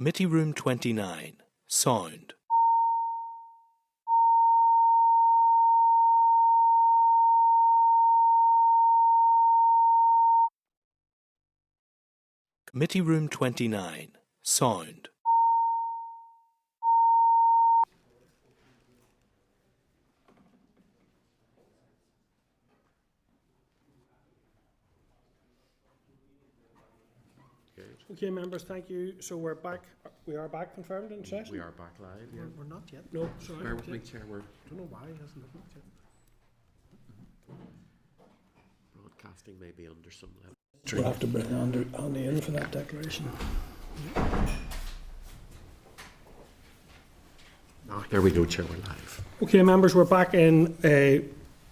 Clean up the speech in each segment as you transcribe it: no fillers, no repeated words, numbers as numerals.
Committee Room 29, Sound. Committee Room 29, Sound. Okay, members, thank you. So we're back. We are back confirmed in session? We are back live, yeah. We're not yet. No, sorry. Bear with me, Chair, we're I don't know why he hasn't opened it yet. broadcasting maybe under some level. We'll have to bring Andy in for that declaration. Ah, there we go, Chair, we're live. Okay, members, we're back in a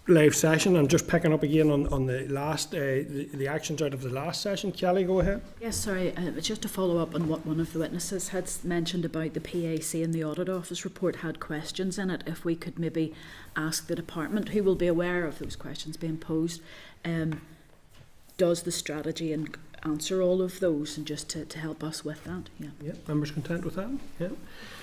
live session. I'm just picking up again on the last, the actions out of the last session. Kelly, go ahead. Yes, sorry, just to follow up on what one of the witnesses had mentioned about the PAC and the Audit Office report had questions in it. If we could maybe ask the department, who will be aware of those questions being posed, does the strategy and answer all of those, and just to help us with that? Yeah. Members content with that? Yeah.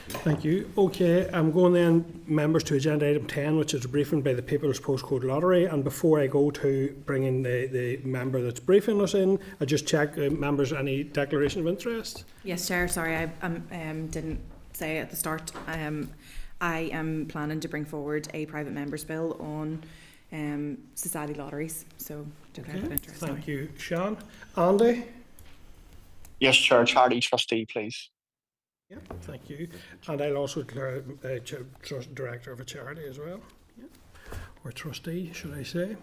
Thank you. Okay, I'm going then, members, to agenda item 10, which is a briefing by the People's Postcode Lottery. And before I go to bringing the member that's briefing us in, I just check, members, any declaration of interest? Yes, Chair, sorry, I didn't say at the start. I am planning to bring forward a private member's bill on society lotteries, so declare that interest. Thank you, Sean. Andy? Yes, Chair, charity trustee, please. Yeah, thank you. And I'll also declare director of a charity as well. Yeah. Or trustee, should I say.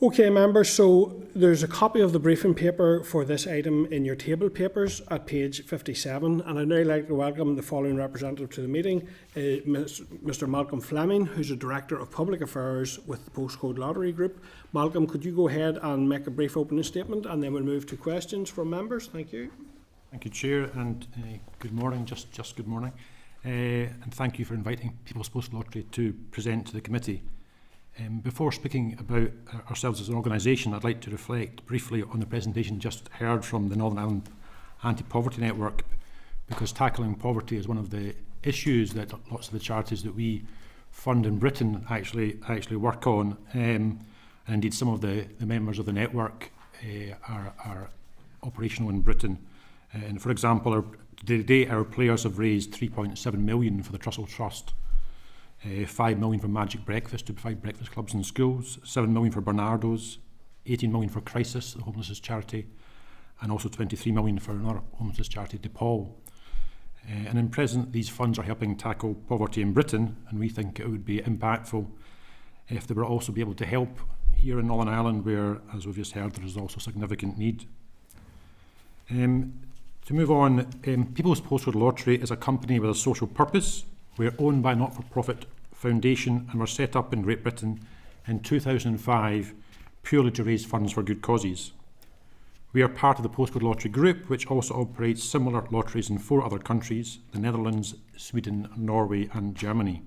Okay, members, so there's a copy of the briefing paper for this item in your table papers at page 57, and I'd now like to welcome the following representative to the meeting, Mr. Malcolm Fleming, who's the Director of Public Affairs with the Postcode Lottery Group. Malcolm, could you go ahead and make a brief opening statement, and then we'll move to questions from members. Thank you. Thank you, Chair, and good morning, just good morning. And thank you for inviting People's Postal Lottery to present to the committee. Before speaking about ourselves as an organisation, I'd like to reflect briefly on the presentation just heard from the Northern Ireland Anti-Poverty Network, because tackling poverty is one of the issues that lots of the charities that we fund in Britain actually work on. And indeed, some of the members of the network are operational in Britain. And for example, to date, our players have raised 3.7 million for the Trussell Trust, 5 million for Magic Breakfast to provide breakfast clubs in schools, 7 million for Bernardo's, 18 million for Crisis, the homelessness charity, and also 23 million for another homelessness charity, DePaul. And in present, these funds are helping tackle poverty in Britain, and we think it would be impactful if they were also be able to help here in Northern Ireland, where, as we've just heard, there is also significant need. To move on, People's Postcode Lottery is a company with a social purpose. We're owned by a not-for-profit foundation and were set up in Great Britain in 2005 purely to raise funds for good causes. We are part of the Postcode Lottery Group, which also operates similar lotteries in 4 other countries: the Netherlands, Sweden, Norway and Germany.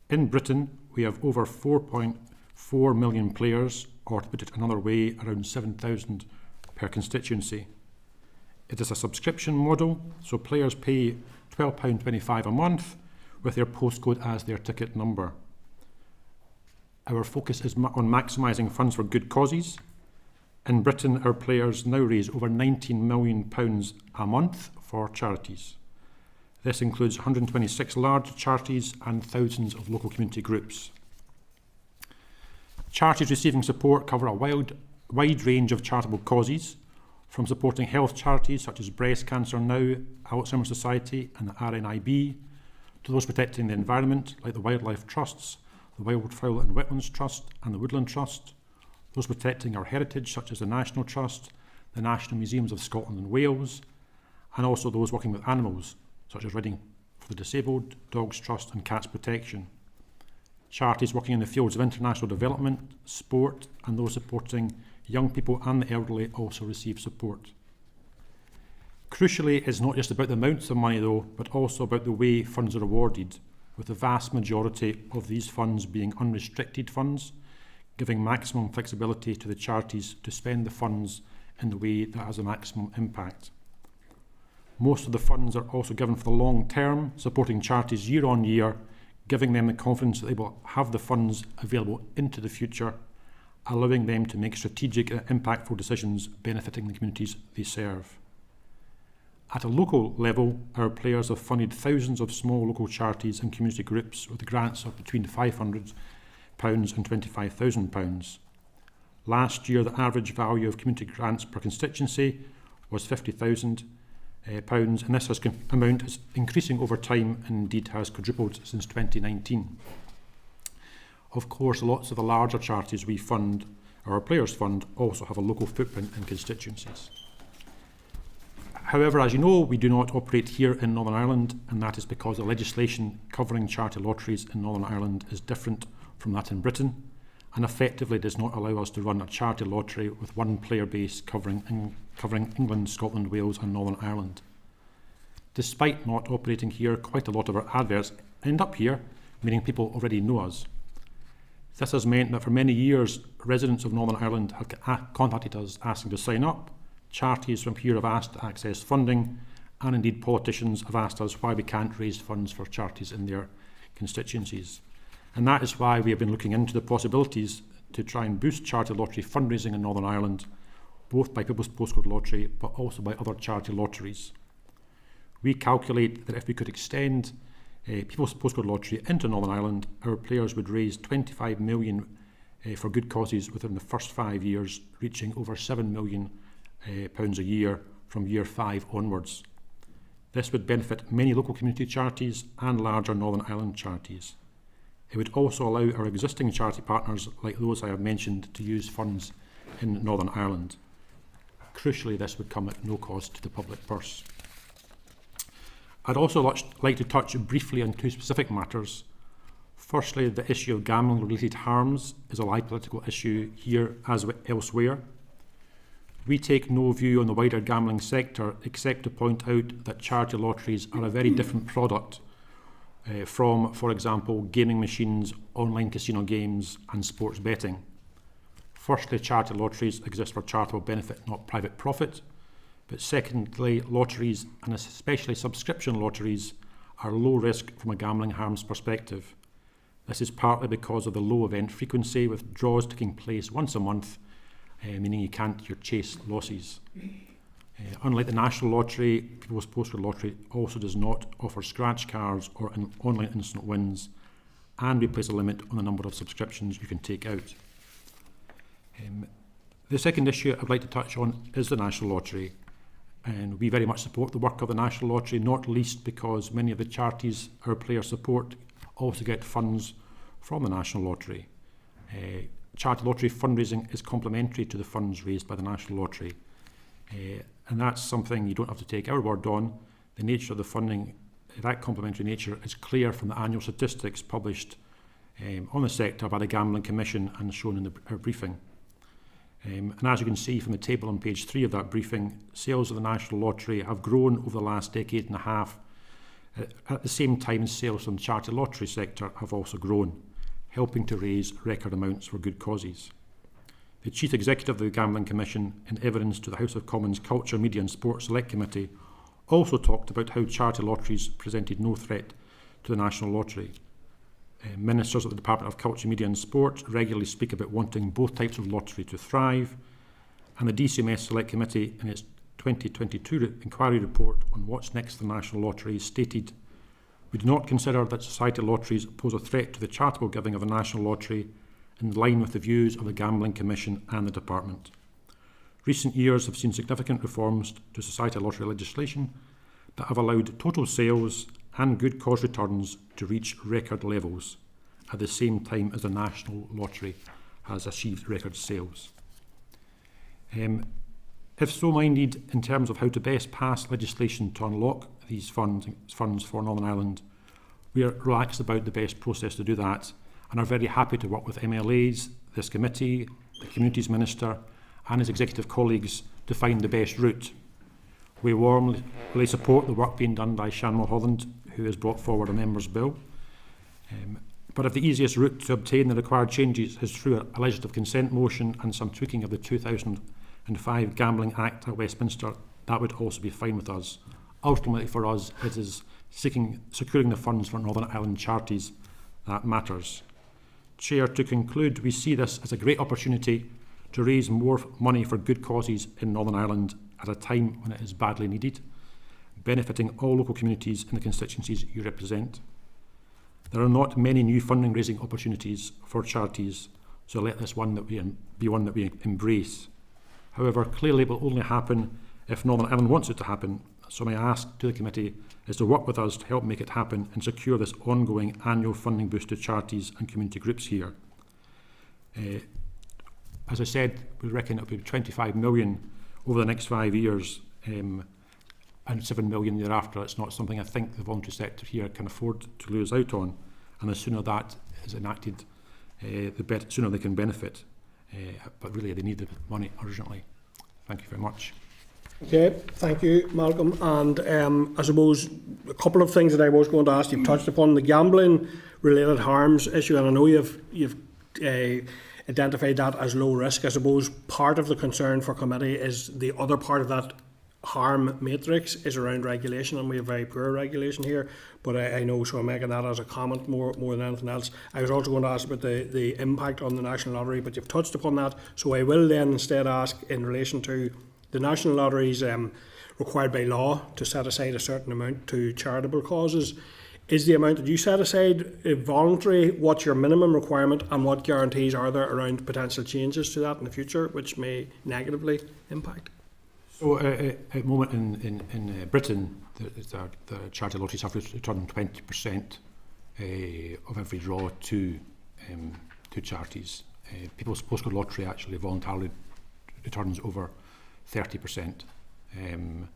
In Britain, we have over 4.4 million players, or to put it another way, around 7,000 per constituency. It is a subscription model, so players pay £12.25 a month with their postcode as their ticket number. Our focus is on maximising funds for good causes. In Britain, our players now raise over £19 million a month for charities. This includes 126 large charities and thousands of local community groups. Charities receiving support cover a wide range of charitable causes, from supporting health charities such as Breast Cancer Now, Alzheimer's Society and the RNIB, to those protecting the environment like the Wildlife Trusts, the Wildfowl and Wetlands Trust and the Woodland Trust, those protecting our heritage such as the National Trust, the National Museums of Scotland and Wales, and also those working with animals such as Reading for the Disabled, Dogs Trust and Cats Protection. Charities working in the fields of international development, sport and those supporting young people and the elderly also receive support. Crucially, it's not just about the amounts of money though, but also about the way funds are awarded, with the vast majority of these funds being unrestricted funds, giving maximum flexibility to the charities to spend the funds in the way that has a maximum impact. Most of the funds are also given for the long term, supporting charities year on year, giving them the confidence that they will have the funds available into the future, allowing them to make strategic and impactful decisions benefiting the communities they serve. At a local level, our players have funded thousands of small local charities and community groups with grants of between £500 and £25,000. Last year, the average value of community grants per constituency was £50,000, and this amount is increasing over time and indeed has quadrupled since 2019. Of course, lots of the larger charities we fund, or our players fund, also have a local footprint in constituencies. However, as you know, we do not operate here in Northern Ireland, and that is because the legislation covering charity lotteries in Northern Ireland is different from that in Britain, and effectively does not allow us to run a charity lottery with one player base covering England, Scotland, Wales and Northern Ireland. Despite not operating here, quite a lot of our adverts end up here, meaning people already know us. This has meant that for many years, residents of Northern Ireland have contacted us asking to sign up, charities from here have asked to access funding, and indeed politicians have asked us why we can't raise funds for charities in their constituencies. And that is why we have been looking into the possibilities to try and boost charity lottery fundraising in Northern Ireland, both by People's Postcode Lottery but also by other charity lotteries. We calculate that if we could extend People's Postcode Lottery into Northern Ireland, our players would raise £25 million for good causes within the first 5 years, reaching over £7 million a year from year 5 onwards. This would benefit many local community charities and larger Northern Ireland charities. It would also allow our existing charity partners, like those I have mentioned, to use funds in Northern Ireland. Crucially, this would come at no cost to the public purse. I'd also like to touch briefly on two specific matters. Firstly, the issue of gambling-related harms is a live political issue here as elsewhere. We take no view on the wider gambling sector except to point out that charity lotteries are a very different product from, for example, gaming machines, online casino games and sports betting. Firstly, charity lotteries exist for charitable benefit, not private profit. But secondly, lotteries, and especially subscription lotteries, are low risk from a gambling harms perspective. This is partly because of the low event frequency, with draws taking place once a month, meaning you can't chase losses. Unlike the National Lottery, People's Postcode Lottery also does not offer scratch cards or online instant wins, and we place a limit on the number of subscriptions you can take out. The second issue I'd like to touch on is the National Lottery, and we very much support the work of the National Lottery, not least because many of the charities our players support also get funds from the National Lottery. Charity lottery fundraising is complementary to the funds raised by the National Lottery. And that's something you don't have to take our word on. The nature of the funding, that complementary nature, is clear from the annual statistics published on the sector by the Gambling Commission and shown in our briefing. And as you can see from the table on page 3 of that briefing, sales of the National Lottery have grown over the last decade and a half. At the same time, sales from the charity lottery sector have also grown, helping to raise record amounts for good causes. The Chief Executive of the Gambling Commission, in evidence to the House of Commons Culture, Media and Sport Select Committee, also talked about how charity lotteries presented no threat to the National Lottery. Ministers at the Department of Culture, Media and Sport regularly speak about wanting both types of lottery to thrive, and the DCMS Select Committee, in its 2022 inquiry report on what's next for the National Lottery, stated, "We do not consider that society lotteries pose a threat to the charitable giving of the National Lottery, in line with the views of the Gambling Commission and the Department. Recent years have seen significant reforms to society lottery legislation that have allowed total sales and good cause returns to reach record levels at the same time as the National Lottery has achieved record sales." If so minded in terms of how to best pass legislation to unlock these funds for Northern Ireland, we are relaxed about the best process to do that and are very happy to work with MLAs, this committee, the Communities Minister and his executive colleagues to find the best route. We warmly support the work being done by Shan Mulholland, who has brought forward a member's bill. But if the easiest route to obtain the required changes is through a legislative consent motion and some tweaking of the 2005 Gambling Act at Westminster, that would also be fine with us, Ultimately for us, it is securing the funds for Northern Ireland charities that matters. Chair, to conclude, we see this as a great opportunity to raise more money for good causes in Northern Ireland at a time when it is badly needed, benefiting all local communities in the constituencies you represent. There are not many new funding raising opportunities for charities, so let this be one that we embrace. However, clearly it will only happen if Northern Ireland wants it to happen, so my ask to the committee is to work with us to help make it happen and secure this ongoing annual funding boost to charities and community groups here. As I said, we reckon it will be 25 million over the next 5 years, and 7 million thereafter. It's not something I think the voluntary sector here can afford to lose out on, and the sooner that is enacted, the sooner they can benefit. But really they need the money urgently. Thank you very much. Okay, thank you, Malcolm. And I suppose a couple of things that I was going to ask. You've touched upon the gambling-related harms issue, and I know you've identified that as low risk. I suppose part of the concern for committee is the other part of that harm matrix is around regulation, and we have very poor regulation here. But I know, so I'm making that as a comment more than anything else. I was also going to ask about the impact on the National Lottery, but you've touched upon that. So I will then instead ask in relation to the National Lotteries required by law to set aside a certain amount to charitable causes. Is the amount that you set aside voluntary? What's your minimum requirement, and what guarantees are there around potential changes to that in the future which may negatively impact? So at the moment in Britain, the charity lotteries have returned 20% of every draw to charities. People's Postcode lottery actually voluntarily returns over 30%, and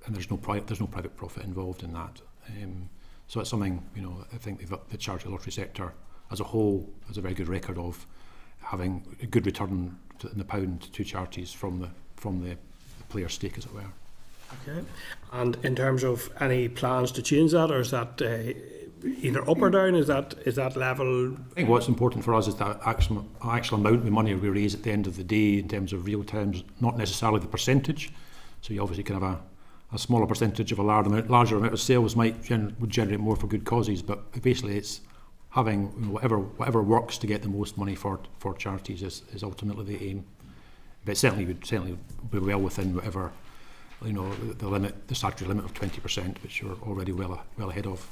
there's no private profit involved in that. So it's something, I think the charity lottery sector as a whole has a very good record of having a good return in the pound to charities from the player's stake, as it were. Okay. And in terms of any plans to change that, or is that either up or down? Is that level? I think what's important for us is that actual amount of money we raise at the end of the day in terms of real terms, not necessarily the percentage. So you obviously can have a smaller percentage of a larger amount of sales would generate more for good causes, but basically it's having whatever works to get the most money for charities is ultimately the aim. But it certainly would be well within whatever the statutory limit of 20%, which you're already well ahead of.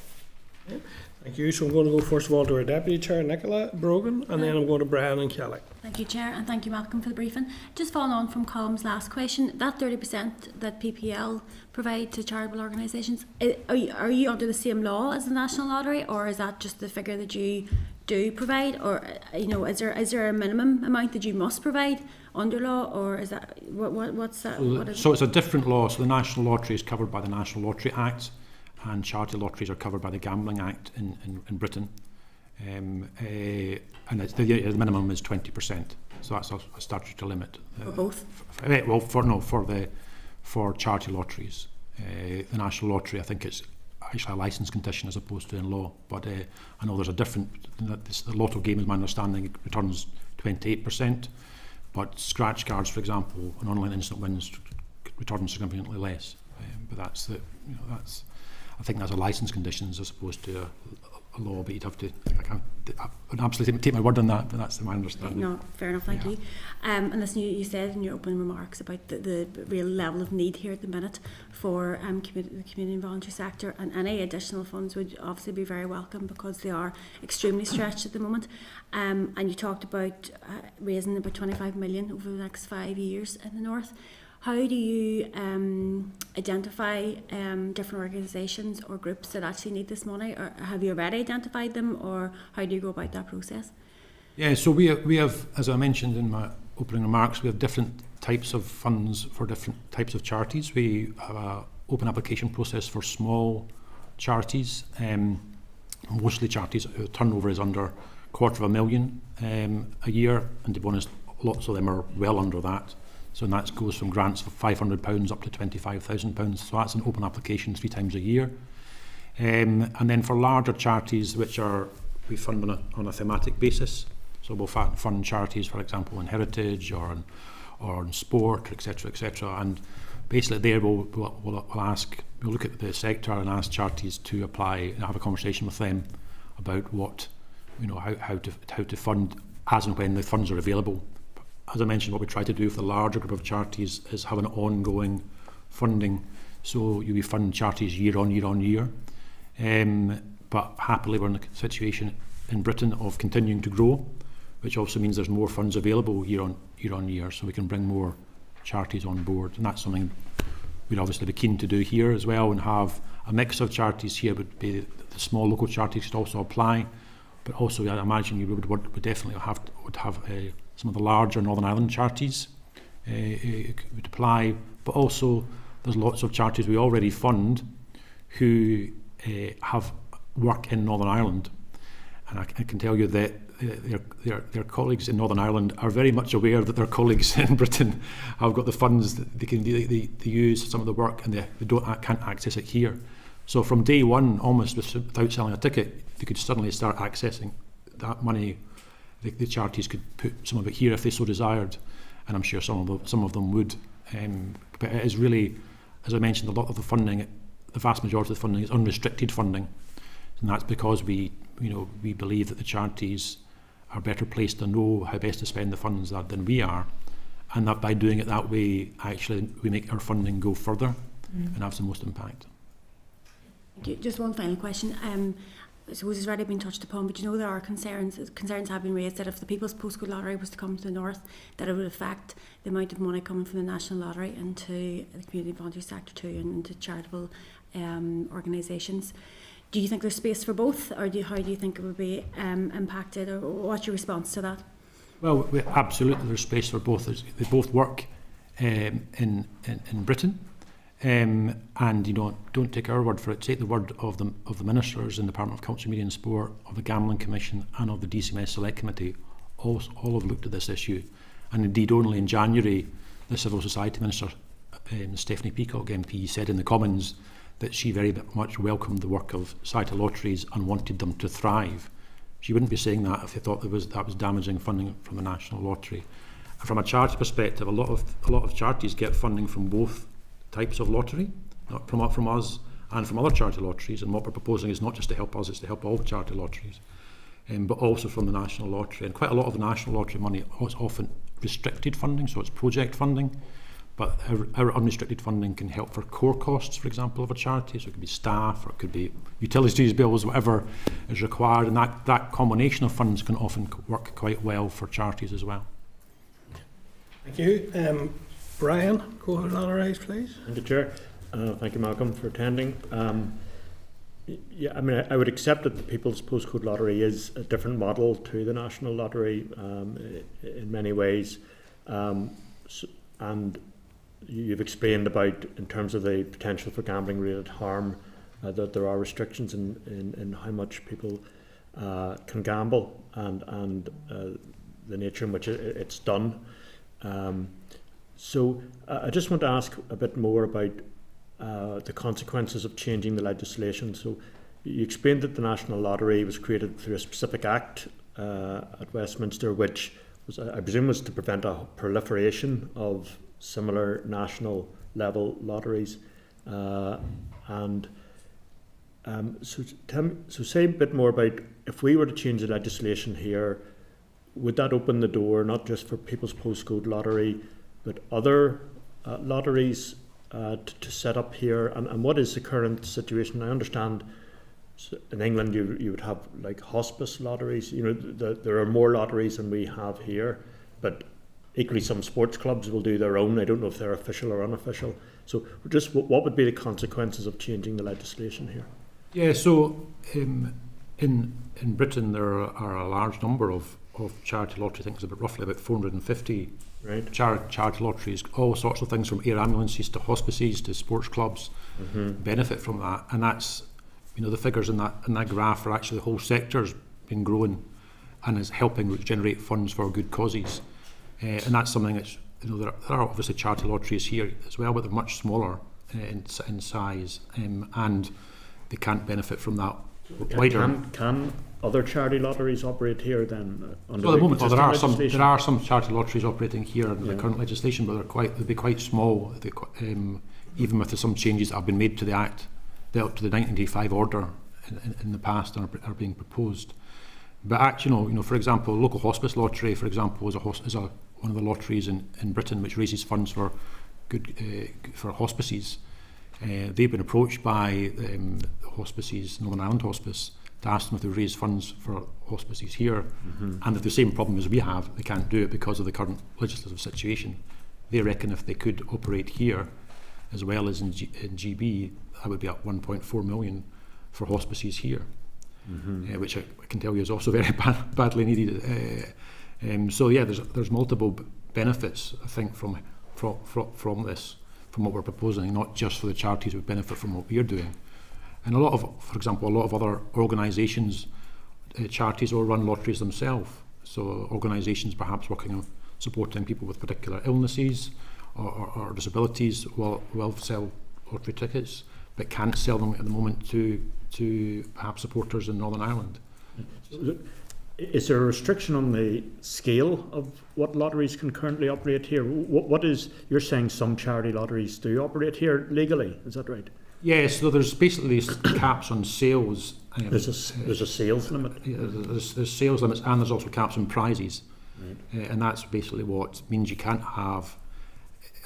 Yeah. Thank you. So I'm going to go first of all to our Deputy Chair, Nicola Brogan, and then I'm going to Brian and Kelly. Thank you, Chair, and thank you, Malcolm, for the briefing. Just following on from Colm's last question, that 30% that PPL provide to charitable organisations, are you under the same law as the National Lottery, or is that just the figure that you do provide, or is there a minimum amount that you must provide under law, or is that what's that? So it's a different law. So the National Lottery is covered by the National Lottery Act, and charity lotteries are covered by the Gambling Act in Britain, and the minimum is 20%. So that's a statutory limit. For both? For charity lotteries. The National Lottery, I think it's actually a licence condition as opposed to in law. But I know there's a different. The lotto game, is my understanding, returns 28%. But scratch cards, for example, and online instant wins return significantly less. But that's I think that's a licence conditions as opposed to a law. But you'd have to. I would absolutely take my word on that. But that's my understanding. No, fair enough. Thank you. And listen, you said in your opening remarks about the real level of need here at the minute for the community and voluntary sector, and any additional funds would obviously be very welcome because they are extremely stretched at the moment. And you talked about raising about 25 million over the next 5 years in the north. How do you identify different organisations or groups that actually need this money, or have you already identified them, or how do you go about that process? Yeah, so we have, as I mentioned in my opening remarks, we have different types of funds for different types of charities. We have an open application process for small charities, mostly charities whose turnover is under $250,000 a year, and to be honest, lots of them are well under that. So that goes from grants of £500 up to £25,000. So that's an open application 3 times a year. And then for larger charities, we fund on a thematic basis. So we'll fund charities, for example, in heritage or or in sport, etc., etc. And basically, there we'll look at the sector and ask charities to apply and have a conversation with them about what, how to fund as and when the funds are available. As I mentioned, what we try to do for the larger group of charities is have an ongoing funding, so we fund charities year on year. But happily, we're in a situation in Britain of continuing to grow, which also means there's more funds available year on year, so we can bring more charities on board, and that's something we'd obviously be keen to do here as well, and have a mix of charities here. Would be the small local charities could also apply, but also I imagine you would definitely have some of the larger Northern Ireland charities would apply, but also there's lots of charities we already fund who have work in Northern Ireland, and I can tell you that their colleagues in Northern Ireland are very much aware that their colleagues in Britain have got the funds that they use some of the work, and they can't access it here. So from day one, almost without selling a ticket, they could suddenly start accessing that money. The charities could put some of it here if they so desired, and I'm sure some of them would. But it is really, as I mentioned, a lot of the funding, the vast majority of the funding is unrestricted funding, and that's because we believe that the charities are better placed to know how best to spend the funds than we are, and that by doing it that way, actually, we make our funding go further and have the most impact. Just one final question. I suppose it's already been touched upon, but there are concerns have been raised that if the People's Postcode Lottery was to come to the north, that it would affect the amount of money coming from the National Lottery into the community voluntary sector too, and into charitable organisations. Do you think there's space for both, or how do you think it would be impacted, or what's your response to that? Well, absolutely there's space for both. They both work in Britain, and don't take our word for it. Take the word of the ministers in the Department of Culture, Media and Sport, of the Gambling Commission, and of the DCMS Select Committee. All have looked at this issue, and indeed only in January the Civil Society Minister, Stephanie Peacock MP, said in the Commons that she very much welcomed the work of society lotteries and wanted them to thrive. She wouldn't be saying that if they thought that was damaging funding from the National Lottery. And from a charity perspective, a lot of charities get funding from both types of lottery, not from us and from other charity lotteries. And what we're proposing is not just to help us; it's to help all charity lotteries, but also from the National Lottery. And quite a lot of the National Lottery money is often restricted funding, so it's project funding. But our unrestricted funding can help for core costs, for example, of a charity. So it could be staff, or it could be utilities bills, whatever is required. And that combination of funds can often work quite well for charities as well. Thank you. Brian, go ahead and rise, please. Thank you, Chair. Thank you, Malcolm, for attending. I would accept that the People's Postcode Lottery is a different model to the National Lottery in many ways. And you've explained about, in terms of the potential for gambling-related harm, that there are restrictions in how much people can gamble and the nature in which it's done. So I just want to ask a bit more about the consequences of changing the legislation. So you explained that the National Lottery was created through a specific act at Westminster, which was, I presume, was to prevent a proliferation of similar national level lotteries, so say a bit more about, if we were to change the legislation here, would that open the door not just for People's Postcode Lottery but other lotteries to set up here, and what is the current situation? I understand in England you would have like hospice lotteries. There are more lotteries than we have here, but equally some sports clubs will do their own. I don't know if they're official or unofficial. So just what would be the consequences of changing the legislation here? Yeah, so in Britain there are a large number of charity lotteries. I think it's roughly about 450 charity lotteries. All sorts of things, from air ambulances to hospices to sports clubs, benefit from that. And that's, the figures in that graph are actually the whole sector's been growing and is helping generate funds for good causes. And that's something that's, there are obviously charity lotteries here as well, but they're much smaller in size, and they can't benefit from that wider. Can other charity lotteries operate here then? Under Well, at the moment, existing legislation? there are some charity lotteries operating here under the current legislation, but they'll be quite small. Even with some changes that have been made to the Act, to the 1985 order in the past are being proposed. But actually, for example, local hospice lottery, for example, is one of the lotteries in Britain which raises funds for for hospices. They've been approached by hospices, Northern Ireland Hospice, to ask them if they raise funds for hospices here, and if the same problem as we have, they can't do it because of the current legislative situation. They reckon if they could operate here, as well as in GB, that would be at 1.4 million for hospices here, which I can tell you is also very badly needed. So yeah, there's multiple benefits, I think, from this, from what we're proposing, not just for the charities who benefit from what we're doing. And for example, a lot of other organisations, charities will run lotteries themselves. So organisations perhaps working on supporting people with particular illnesses or disabilities will sell lottery tickets, but can't sell them at the moment to perhaps supporters in Northern Ireland. Is there a restriction on the scale of what lotteries can currently operate here? You're saying some charity lotteries do operate here legally, is that right? Yes, so there's basically caps on sales. There's a sales limit? Yeah, there's sales limits, and there's also caps on prizes. Right. And that's basically what means you can't have,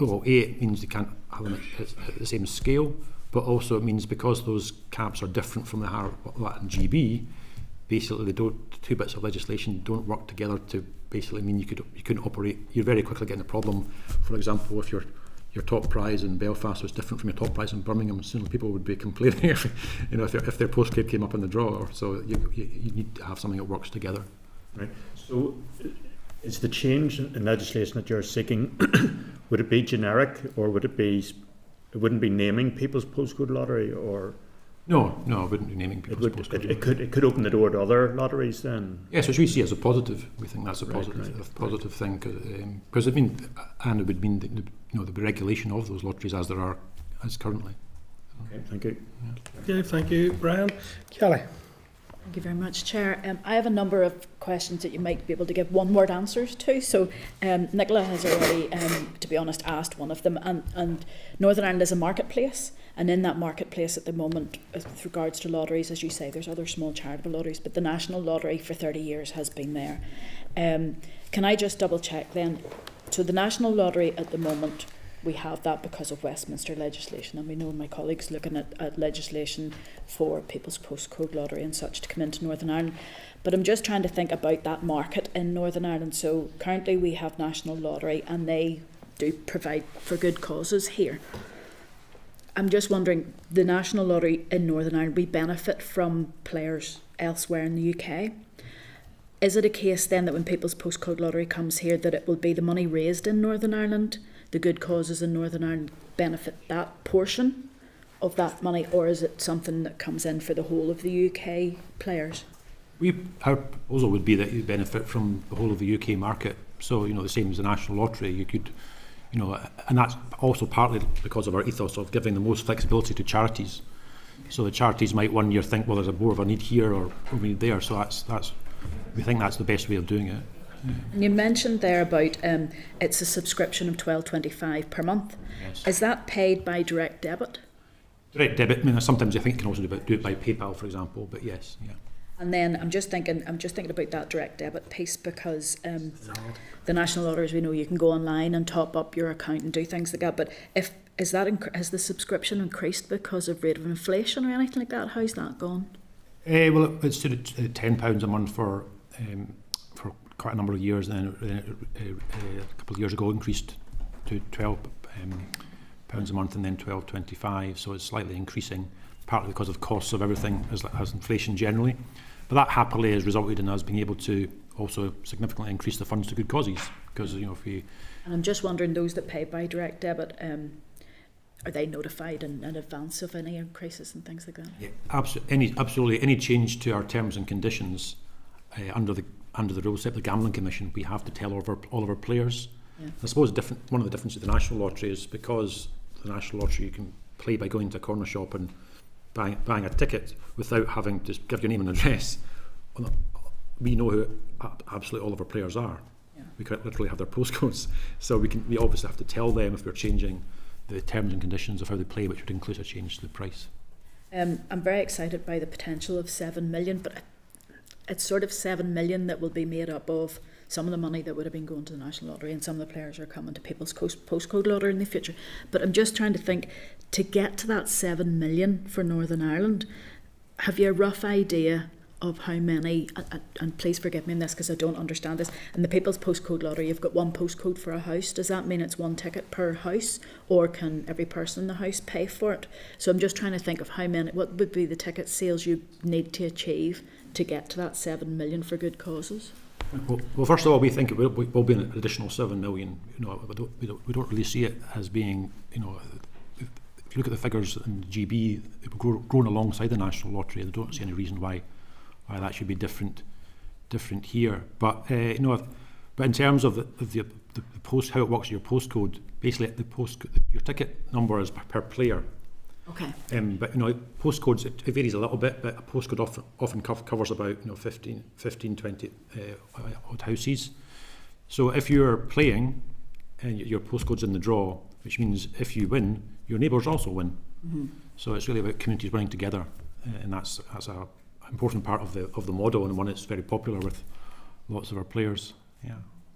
well, it means you can't have them at the same scale, but also it means because those caps are different from that in GB, basically the two bits of legislation don't work together to basically mean you couldn't operate. You're very quickly getting a problem. For example, if your top prize in Belfast was different from your top prize in Birmingham, soon people would be complaining if their postcode came up in the draw. So you need to have something that works together. Right. So is the change in legislation that you're seeking, would it be generic, or would it wouldn't be naming People's Postcode Lottery, or? No, it wouldn't be naming People's Postcode Lottery. It could open the door to other lotteries then? Yes, which we see as a positive. We think that's a positive thing, because it would mean that the regulation of those lotteries as there are as currently. Okay, thank you. Yeah. Okay, thank you, Brian. Kelly. Thank you very much, Chair. I have a number of questions that you might be able to give one-word answers to. So Nicola has already, to be honest, asked one of them. And Northern Ireland is a marketplace. And in that marketplace at the moment, with regards to lotteries, as you say, there's other small charitable lotteries, but the National Lottery for 30 years has been there. Can I just double check then? So the National Lottery at the moment, we have that because of Westminster legislation, and we know my colleagues looking at legislation for People's Postcode Lottery and such to come into Northern Ireland. But I'm just trying to think about that market in Northern Ireland. So currently we have National Lottery, and they do provide for good causes here. I'm just wondering, the National Lottery in Northern Ireland, we benefit from players elsewhere in the UK. Is it a case then that when People's Postcode Lottery comes here, that it will be the money raised in Northern Ireland, the good causes in Northern Ireland benefit that portion of that money, or is it something that comes in for the whole of the UK players? Our proposal would be that you benefit from the whole of the UK market. So, the same as the National Lottery, you could, and that's also partly because of our ethos of giving the most flexibility to charities. So the charities might one year think, well, there's more of a need here or a need there. So we think that's the best way of doing it. And you mentioned there about it's a subscription of $12.25 per month. Yes. Is that paid by direct debit? Direct debit. I mean, sometimes I think you can also do it by PayPal, for example. But yes, yeah. And then I'm just thinking about that direct debit piece, because the National Lottery, as we know, you can go online and top up your account and do things like that. But has the subscription increased because of rate of inflation or anything like that? How's that gone? Well, it's £10 a month for quite a number of years, and then a couple of years ago increased to £12 a month, and then £12.25. So it's slightly increasing, partly because of costs of everything as inflation generally. But that happily has resulted in us being able to also significantly increase the funds to good causes. Because if you and I'm just wondering, those that pay by direct debit, are they notified in advance of any increases and things like that? Yeah, absolutely. Any change to our terms and conditions under the rules set by the Gambling Commission, we have to tell all of our players. Yeah. I suppose one of the differences with the National Lottery is because the National Lottery you can play by going to a corner shop and buying a ticket without having to give your name and address, we know who absolutely all of our players are. Yeah. We could literally have their postcodes, so we obviously have to tell them if we're changing the terms and conditions of how they play, which would include a change to the price. I'm very excited by the potential of 7 million, but it's sort of 7 million that will be made up of some of the money that would have been going to the National Lottery, and some of the players are coming to people's postcode lottery in the future. But I'm just trying to think, to get to that 7 million for Northern Ireland, have you a rough idea of how many, and please forgive me on this because I don't understand this, in the People's Postcode Lottery you've got one postcode for a house. Does that mean it's one ticket per house, or can every person in the house pay for it? So I'm just trying to think of what would be the ticket sales you need to achieve to get to that 7 million for good causes. Well, first of all, we think it will be an additional 7 million. We don't really see it as being, if you look at the figures in GB, it will grown alongside the National Lottery. I don't see any reason why that should be different here. But but in terms of the post, how it works with your postcode, basically your ticket number is per player. Okay. But postcodes, it varies a little bit, but a postcode often covers about 15, 20 odd houses. So if you're playing and your postcode's in the draw, which means if you win, your neighbours also win. Mm-hmm. So it's really about communities running together, and that's a important part of the model, and one that's very popular with lots of our players. Yeah.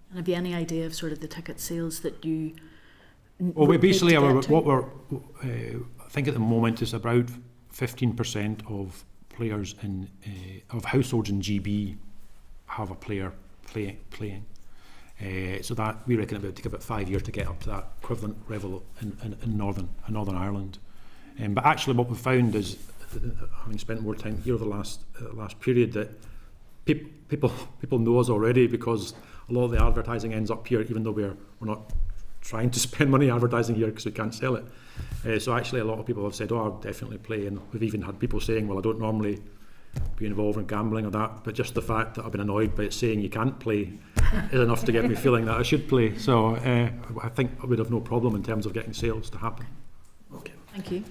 And have you any idea of sort of the ticket sales that you? Well, basically, what we're I think at the moment is about 15% of players of households in GB have a player playing. So that we reckon it would take about 5 years to get up to that equivalent level in Northern Ireland. But actually, what we've found is, having spent more time here over the last period, that people know us already, because a lot of the advertising ends up here, even though we're not trying to spend money advertising here because we can't sell it. So actually, a lot of people have said, "Oh, I'll definitely play," and we've even had people saying, "Well, I don't normally be involved in gambling or that, but just the fact that I've been annoyed by it saying you can't play is enough to get me feeling that I should play." So I think I would have no problem in terms of getting sales to happen. Okay. Thank you.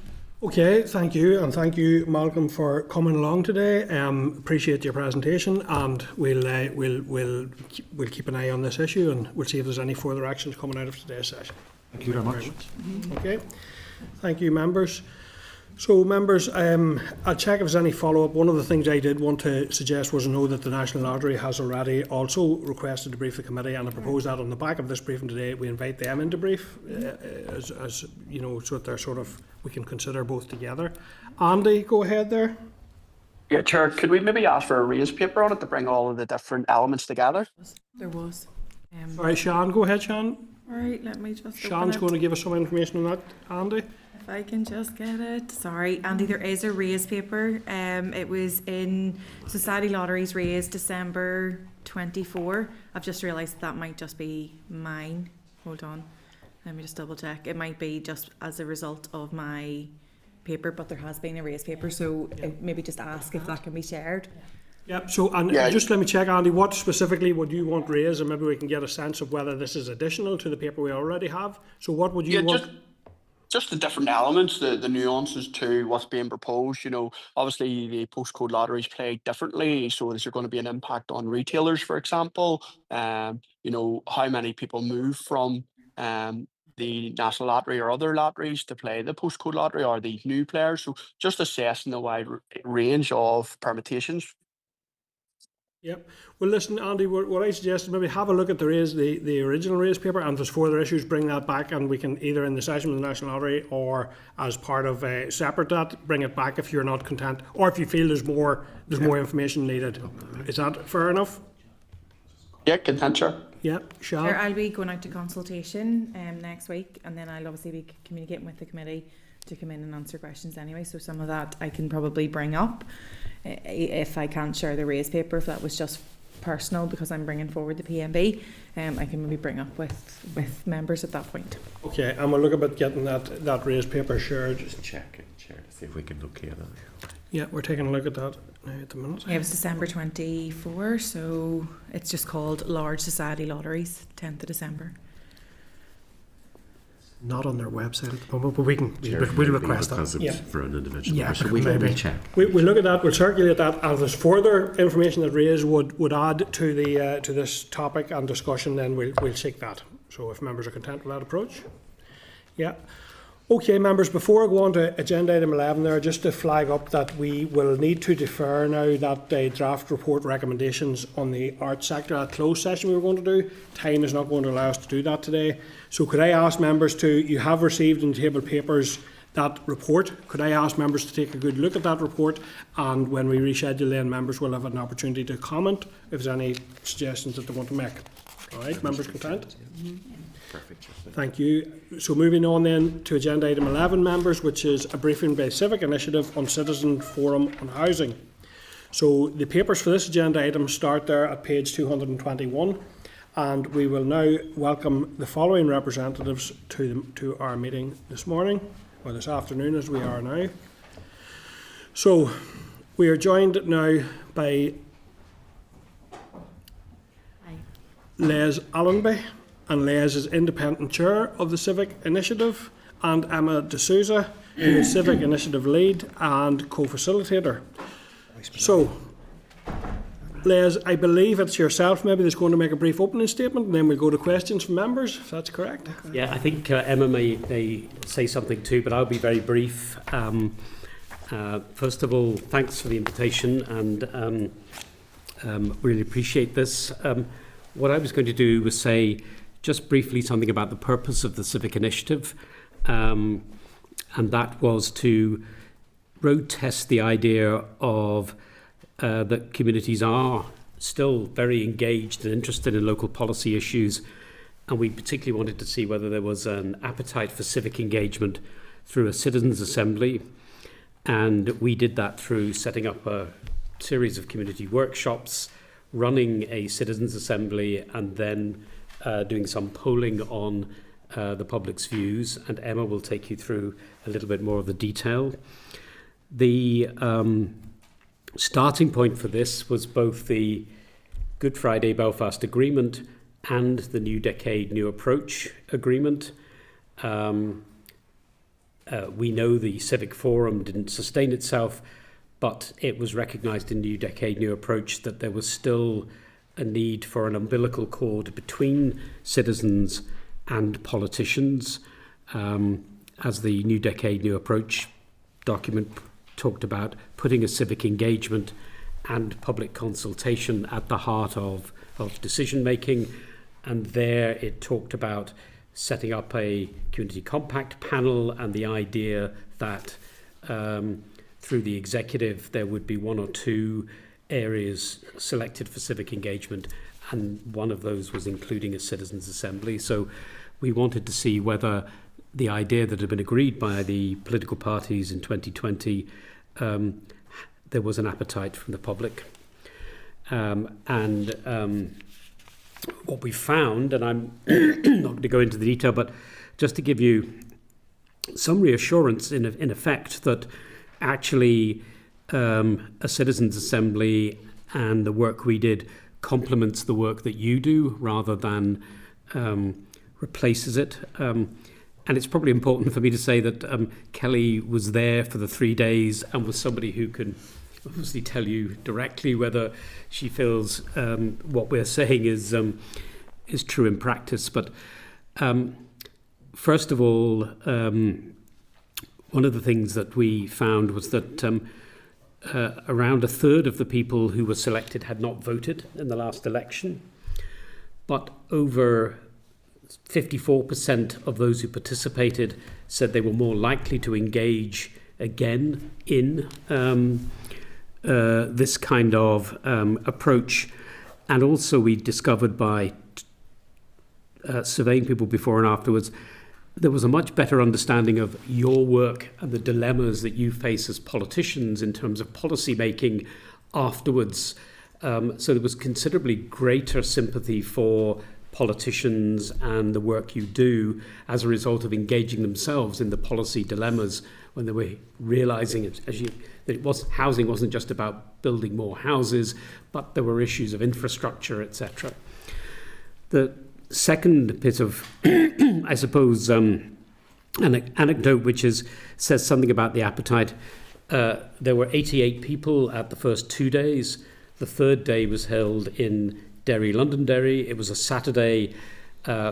Okay, thank you, and thank you, Malcolm, for coming along today. Appreciate your presentation, and we'll keep an eye on this issue, and we'll see if there's any further actions coming out of today's session. Thank you very much. Okay, thank you, members. So, members, I'll check if there's any follow-up. One of the things I did want to suggest was, know that the National Lottery has already also requested to brief the committee, and I propose that on the back of this briefing today, we invite them in to brief, as you know, so that they're sort of, we can consider both together. Andy, go ahead there. Yeah, Chair, could we maybe ask for a raised paper on it to bring all of the different elements together? There was. All right, Sean, go ahead, Sean. All right, let me just. Sean's going to give us some information on that. Andy? If I can just get it. Sorry, Andy, there is a raise paper. It was in Society Lotteries raised December 24. I've just realised that might just be mine. Hold on. Let me just double check. It might be just as a result of my paper, but there has been a raise paper, so maybe just ask if that can be shared. Yep. So, just let me check, Andy, what specifically would you want raised, and maybe we can get a sense of whether this is additional to the paper we already have. So what would you want? Just the different elements, the nuances to what's being proposed. Obviously the postcode lotteries play differently. So is there going to be an impact on retailers, for example? How many people move from the National Lottery or other lotteries to play the postcode lottery? Are they new players? So just assessing the wide range of permutations. Yep. Well, listen, Andy, what I suggest is maybe have a look at the original raise paper, and if there's further issues, bring that back, and we can either in the session with the National Lottery or as part of a separate that, bring it back if you're not content, or if you feel there's more information needed. Is that fair enough? Yeah, content, sure. Yeah, Sean? Sure, I'll be going out to consultation next week, and then I'll obviously be communicating with the committee to come in and answer questions anyway, so some of that I can probably bring up if I can't share the raise paper. If that was just personal because I'm bringing forward the PMB, I can maybe bring up with members at that point. Okay, and we'll look about getting that raise paper shared. Just check it, Chair, to see if we can locate it. Yeah, we're taking a look at that now at the minute. Yeah, it was December 24, so it's just called Large Society Lotteries, 10th of December. not on their website at the moment, but we'll Maybe request that. because it's for an individual Yeah, person. We'll maybe. check. We'll look at that. We'll circulate that. And if there's further information that Ray would add to the to this topic and discussion, then we'll seek that. So if members are content with that approach, yeah. Okay, members, before I go on to agenda item 11 there, just to flag up that we will need to defer now that draft report recommendations on the arts sector, that closed session we were going to do. Time is not going to allow us to do that today. So could I ask members you have received in table papers that report. Could I ask members to take a good look at that report, and when we reschedule then members will have an opportunity to comment if there's any suggestions that they want to make. All right, members content? Perfect. Thank you. So moving on then to agenda item 11, members, which is a briefing by Civic Initiative on Citizen Forum on Housing. So the papers for this agenda item start there at page 221, and we will now welcome the following representatives to our meeting this morning, or this afternoon as we are now. So we are joined now by Les Allenby, and Les is independent chair of the Civic Initiative, and Emma D'Souza, who is Civic Initiative lead and co-facilitator. So, Les, I believe it's yourself maybe that's going to make a brief opening statement, and then we'll go to questions from members, if that's correct. Yeah, I think Emma may say something too, but I'll be very brief. First of all, thanks for the invitation, and really appreciate this. What I was going to do was say just briefly something about the purpose of the Civic Initiative, and that was to road test the idea of that communities are still very engaged and interested in local policy issues, and we particularly wanted to see whether there was an appetite for civic engagement through a citizens' assembly, and we did that through setting up a series of community workshops, running a citizens' assembly, and then doing some polling on the public's views, and Emma will take you through a little bit more of the detail. The starting point for this was both the Good Friday Belfast Agreement and the New Decade New Approach Agreement. We know the Civic Forum didn't sustain itself, but it was recognised in New Decade New Approach that there was still a need for an umbilical cord between citizens and politicians, as the New Decade New Approach document talked about putting a civic engagement and public consultation at the heart of decision making, and there it talked about setting up a community compact panel and the idea that through the executive there would be one or two areas selected for civic engagement, and one of those was including a citizens' assembly. So we wanted to see whether the idea that had been agreed by the political parties in 2020, there was an appetite from the public. What we found, and I'm not going to go into the detail, but just to give you some reassurance in effect that actually a citizens' assembly and the work we did complements the work that you do rather than replaces it. And it's probably important for me to say that Kelly was there for the 3 days and was somebody who can obviously tell you directly whether she feels what we're saying is true in practice. But first of all, one of the things that we found was that around a third of the people who were selected had not voted in the last election, but over 54% of those who participated said they were more likely to engage again in this kind of approach. And also we discovered by surveying people before and afterwards, there was a much better understanding of your work and the dilemmas that you face as politicians in terms of policy making afterwards. So there was considerably greater sympathy for politicians and the work you do as a result of engaging themselves in the policy dilemmas when they were realising that housing wasn't just about building more houses, but there were issues of infrastructure, etc. The second bit of, I suppose, anecdote which says something about the appetite. There were 88 people at the first 2 days. The third day was held in Derry, Londonderry. It was a Saturday.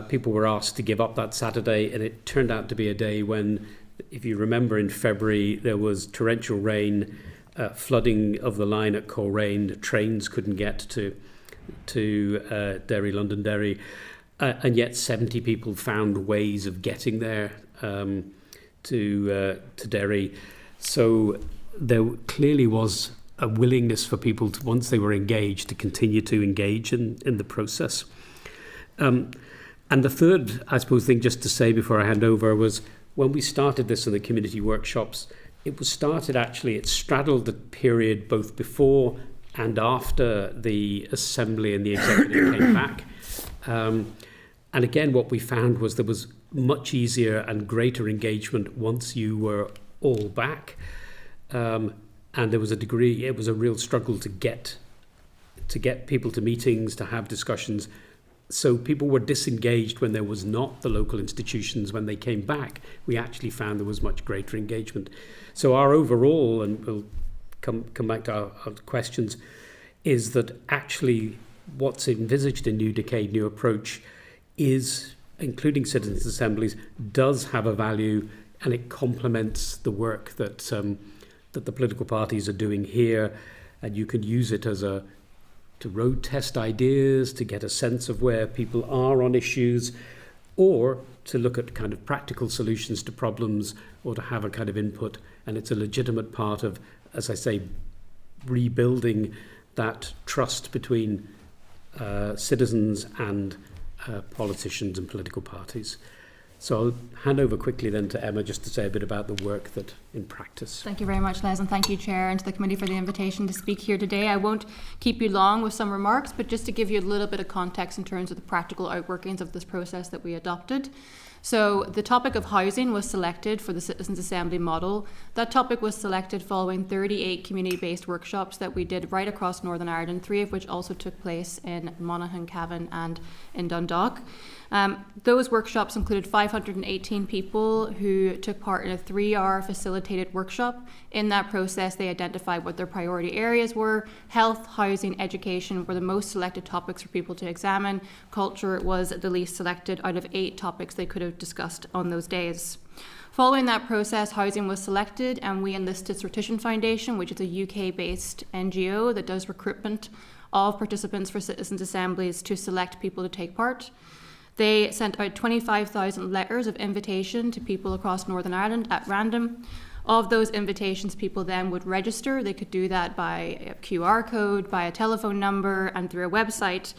People were asked to give up that Saturday, and it turned out to be a day when, if you remember, in February there was torrential rain, flooding of the line at Coleraine. Trains couldn't get to Derry, Londonderry, and yet 70 people found ways of getting there to Derry. So there clearly was a willingness for people to, once they were engaged, to continue to engage in the process. And the third, I suppose, thing just to say before I hand over was, when we started this in the community workshops, it straddled the period both before and after the Assembly and the Executive came back. And again, what we found was there was much easier and greater engagement once you were all back. And there was it was a real struggle to get people to meetings, to have discussions. So people were disengaged when there was not the local institutions. When they came back, we actually found there was much greater engagement. So our overall, and we'll come back to our questions, is that actually what's envisaged in New Decade, New Approach is, including citizens' assemblies, does have a value, and it complements the work that the political parties are doing here, and you can use it as to road test ideas, to get a sense of where people are on issues, or to look at kind of practical solutions to problems, or to have a kind of input. And it's a legitimate part of, as I say, rebuilding that trust between citizens and politicians and political parties. So I'll hand over quickly then to Emma just to say a bit about the work that in practice. Thank you very much, Les, and thank you, Chair, and to the committee for the invitation to speak here today. I won't keep you long with some remarks, but just to give you a little bit of context in terms of the practical outworkings of this process that we adopted. So the topic of housing was selected for the Citizens' Assembly model. That topic was selected following 38 community-based workshops that we did right across Northern Ireland, 3 of which also took place in Monaghan, Cavan and in Dundalk. Those workshops included 518 people who took part in a 3-hour facilitated workshop. In that process, they identified what their priority areas were. Health, housing, education were the most selected topics for people to examine. Culture was the least selected out of 8 topics they could have discussed on those days. Following that process, housing was selected, and we enlisted Sortition Foundation, which is a UK-based NGO that does recruitment of participants for citizens' assemblies to select people to take part. They sent out 25,000 letters of invitation to people across Northern Ireland at random. Of those invitations, people then would register. They could do that by a QR code, by a telephone number, and through a website.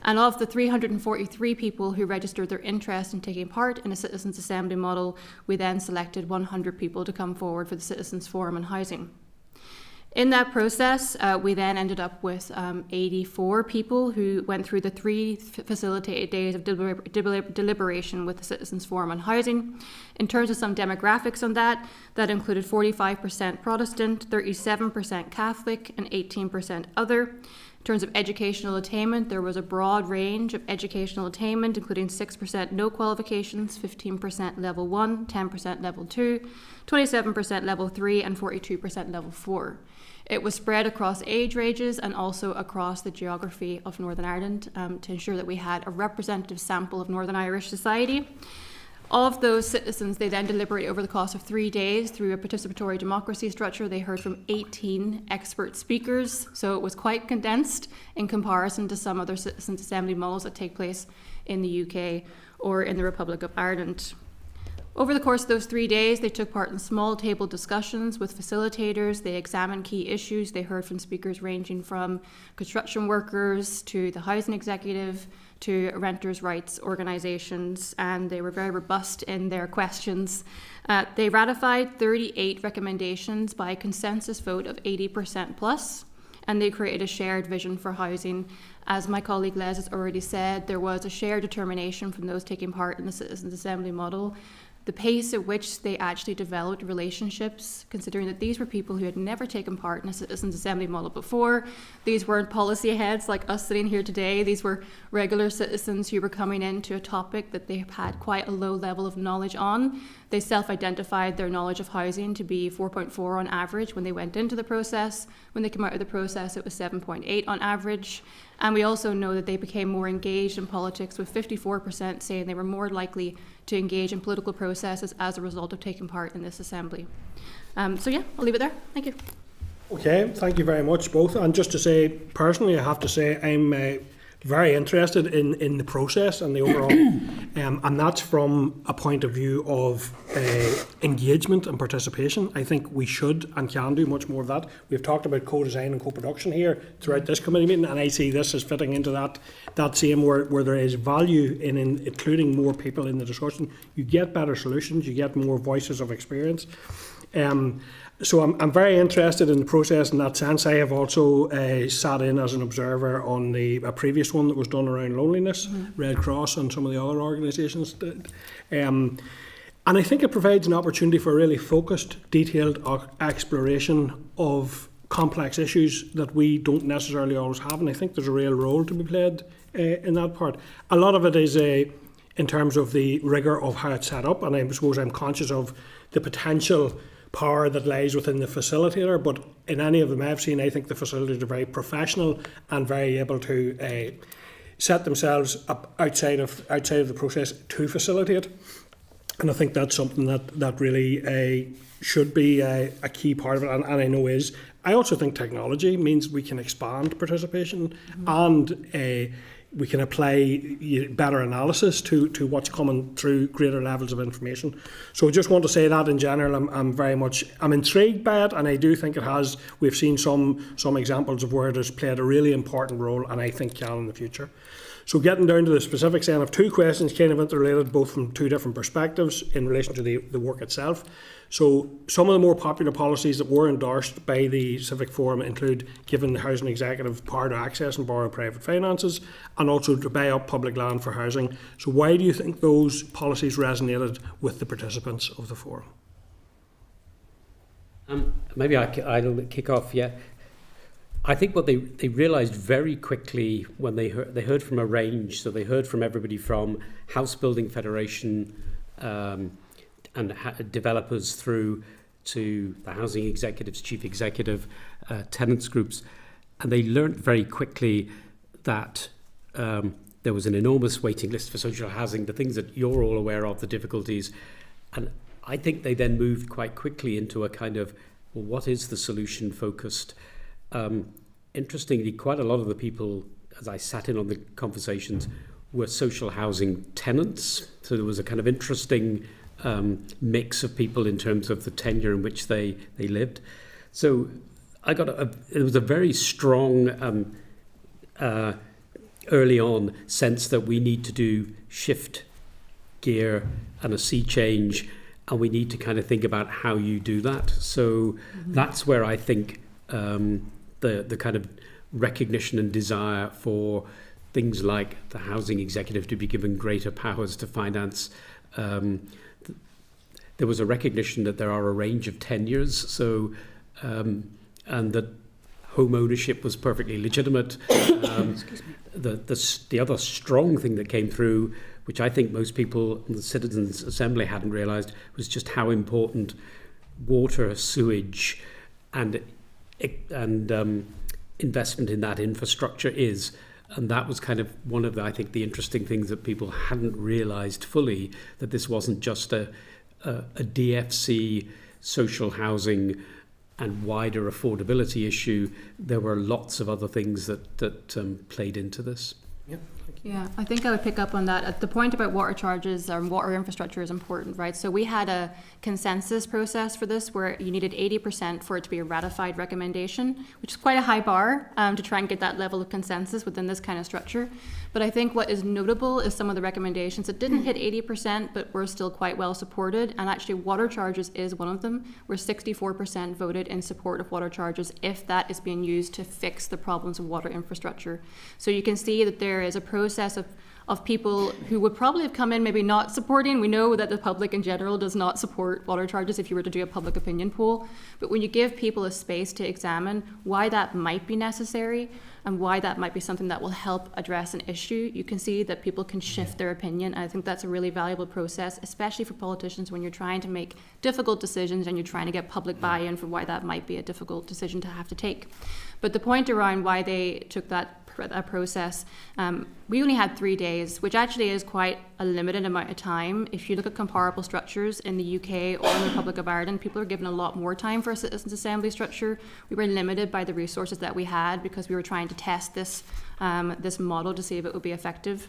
And of the 343 people who registered their interest in taking part in a Citizens' Assembly model, we then selected 100 people to come forward for the Citizens' Forum on Housing. In that process, we then ended up with 84 people who went through the 3 facilitated days of deliberation with the Citizens' Forum on Housing. In terms of some demographics on that included 45% Protestant, 37% Catholic, and 18% other. In terms of educational attainment, there was a broad range of educational attainment, including 6% no qualifications, 15% level 1, 10% level 2, 27% level 3, and 42% level 4. It was spread across age ranges and also across the geography of Northern Ireland to ensure that we had a representative sample of Northern Irish society. Of those citizens, they then deliberated over the course of 3 days through a participatory democracy structure. They heard from 18 expert speakers, so it was quite condensed in comparison to some other Citizens' Assembly models that take place in the UK or in the Republic of Ireland. Over the course of those 3 days, they took part in small table discussions with facilitators. They examined key issues. They heard from speakers ranging from construction workers to the housing executive to renters' rights organisations, and they were very robust in their questions. They ratified 38 recommendations by a consensus vote of 80% plus, and they created a shared vision for housing. As my colleague Les has already said, there was a shared determination from those taking part in the Citizens' Assembly model. The pace at which they actually developed relationships, considering that these were people who had never taken part in a Citizens' Assembly model before. These weren't policy heads like us sitting here today. These were regular citizens who were coming into a topic that they had quite a low level of knowledge on. They self-identified their knowledge of housing to be 4.4 on average when they went into the process. When they came out of the process, it was 7.8 on average. And we also know that they became more engaged in politics, with 54% saying they were more likely to engage in political processes as a result of taking part in this assembly. So yeah, I'll leave it there. Thank you. Okay, thank you very much both. And just to say, personally, I have to say I'm very interested in the process and the overall, and that's from a point of view of engagement and participation. I think we should and can do much more of that. We've talked about co-design and co-production here throughout this committee meeting, and I see this as fitting into that same where there is value in including more people in the discussion. You get better solutions, you get more voices of experience. So I'm very interested in the process in that sense. I have also sat in as an observer on a previous one that was done around loneliness, Red Cross and some of the other organisations did. And I think it provides an opportunity for really focused, detailed exploration of complex issues that we don't necessarily always have. And I think there's a real role to be played in that part. A lot of it is in terms of the rigour of how it's set up. And I suppose I'm conscious of the potential power that lies within the facilitator, but in any of them I've seen, I think the facilitators are very professional and very able to set themselves up outside of the process to facilitate, and I think that's something that really should be a key part of it, and I know is. I also think technology means we can expand participation and we can apply better analysis to what's coming through greater levels of information. So I just want to say that in general, I'm intrigued by it, and I do think it has. We've seen some examples of where it has played a really important role, and I think can in the future. So getting down to the specifics then of two questions, kind of interrelated, both from two different perspectives in relation to the work itself. So some of the more popular policies that were endorsed by the Civic Forum include giving the housing executive power to access and borrow private finances, and also to buy up public land for housing. So why do you think those policies resonated with the participants of the forum? Maybe I'll kick off, yeah. I think what they realised very quickly when they heard from a range, so they heard from everybody from House Building Federation and developers through to the housing executives, chief executive, tenants groups, and they learnt very quickly that there was an enormous waiting list for social housing, the things that you're all aware of, the difficulties, and I think they then moved quite quickly into a kind of, well, what is the solution focused? Interestingly, quite a lot of the people, as I sat in on the conversations, were social housing tenants. So there was a kind of interesting mix of people in terms of the tenure in which they lived. So I got it was a very strong early on sense that we need to do shift gear and a sea change, and we need to kind of think about how you do that. So that's where I think the kind of recognition and desire for things like the housing executive to be given greater powers to finance. There was a recognition that there are a range of tenures, so and that home ownership was perfectly legitimate. The other strong thing that came through, which I think most people in the Citizens' Assembly hadn't realised, was just how important water, sewage, and investment in that infrastructure is. And that was kind of one of I think the interesting things that people hadn't realised fully, that this wasn't just a DFC social housing and wider affordability issue. There were lots of other things that played into this. Yeah, I think I would pick up on that. At the point about water charges or water infrastructure is important, right? So we had a consensus process for this where you needed 80% for it to be a ratified recommendation, which is quite a high bar to try and get that level of consensus within this kind of structure. But I think what is notable is some of the recommendations that didn't hit 80%, but were still quite well supported. And actually water charges is one of them, where 64% voted in support of water charges if that is being used to fix the problems of water infrastructure. So you can see that there is a process of people who would probably have come in maybe not supporting. We know that the public in general does not support water charges if you were to do a public opinion poll. But when you give people a space to examine why that might be necessary and why that might be something that will help address an issue, you can see that people can shift their opinion. And I think that's a really valuable process, especially for politicians when you're trying to make difficult decisions and you're trying to get public buy-in for why that might be a difficult decision to have to take. But the point around why they took that process, we only had 3 days, which actually is quite a limited amount of time. If you look at comparable structures in the UK or in the Republic of Ireland, people are given a lot more time for a citizens' assembly structure. We were limited by the resources that we had because we were trying to test this model to see if it would be effective.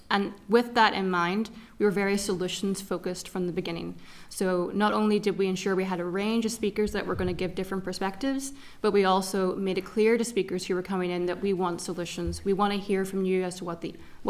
And with that in mind, we were very solutions focused from the beginning. So not only did we ensure we had a range of speakers that were going to give different perspectives, but we also made it clear to speakers who were coming in that we want solutions. We want to hear from you as to what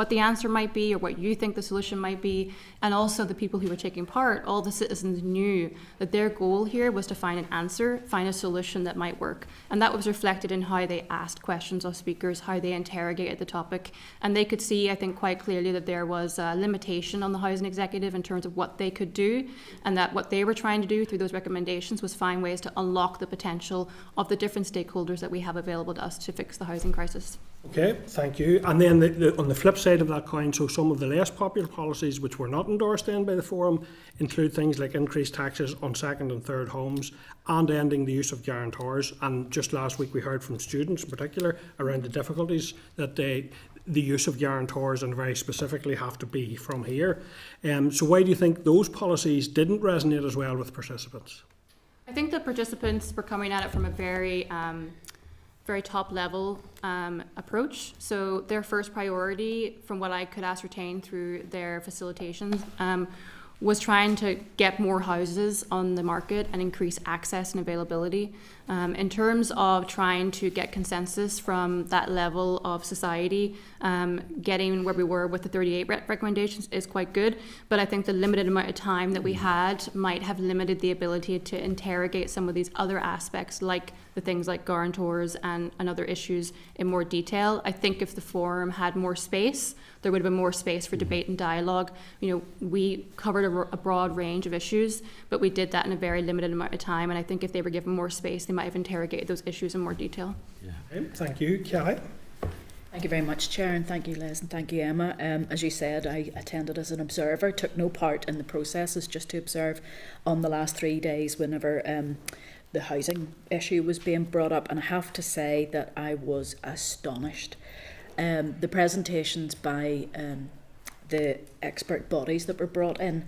the answer might be or what you think the solution might be. And also the people who were taking part, all the citizens knew that their goal here was to find an answer, find a solution that might work. And that was reflected in how they asked questions of speakers, how they interrogated the topic. And they could see, I think, quite clearly that there was a limitation on the Housing Executive in terms of what they could do, and that what they were trying to do through those recommendations was find ways to unlock the potential of the different stakeholders that we have available to us to fix the housing crisis. Okay, thank you. And then on the flip side of that coin, so some of the less popular policies which were not endorsed then by the forum include things like increased taxes on second and third homes and ending the use of guarantors. And just last week we heard from students in particular around the difficulties that the use of guarantors and very specifically have to be from here. So why do you think those policies didn't resonate as well with participants? I think the participants were coming at it from a very top level approach. So their first priority, from what I could ascertain through their facilitations, was trying to get more houses on the market and increase access and availability. In terms of trying to get consensus from that level of society, getting where we were with the 38 recommendations is quite good, but I think the limited amount of time that we had might have limited the ability to interrogate some of these other aspects, like the things like guarantors and other issues in more detail. I think if the forum had more space, there would have been more space for debate and dialogue. You know, we covered a broad range of issues, but we did that in a very limited amount of time, and I think if they were given more space, they might have interrogated those issues in more detail. Yeah. Okay, thank you. Kelly? Thank you very much, Chair, and thank you, Liz, and thank you, Emma. As you said, I attended as an observer, took no part in the processes, just to observe on the last 3 days whenever the housing issue was being brought up, and I have to say that I was astonished. The presentations by the expert bodies that were brought in,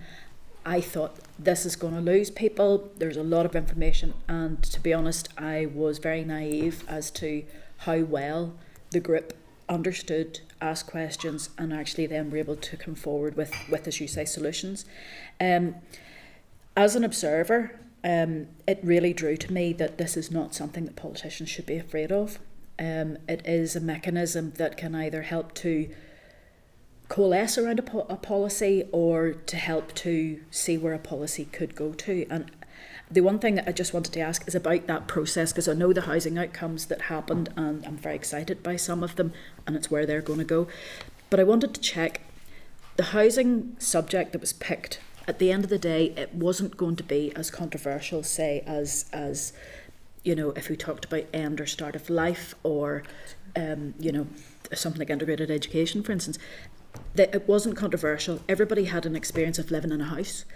I thought this is going to lose people. There's a lot of information, and to be honest, I was very naive as to how well the group understood, asked questions, and actually then were able to come forward with as you say, solutions. As an observer, it really drew to me that this is not something that politicians should be afraid of. It is a mechanism that can either help to coalesce around a policy or to help to see where a policy could go to. And the one thing that I just wanted to ask is about that process, because I know the housing outcomes that happened and I'm very excited by some of them and it's where they're going to go. But I wanted to check the housing subject that was picked. At the end of the day, it wasn't going to be as controversial, say, as you know, if we talked about end or start of life or, you know, something like integrated education, for instance. It wasn't controversial. Everybody had an experience of living in a house.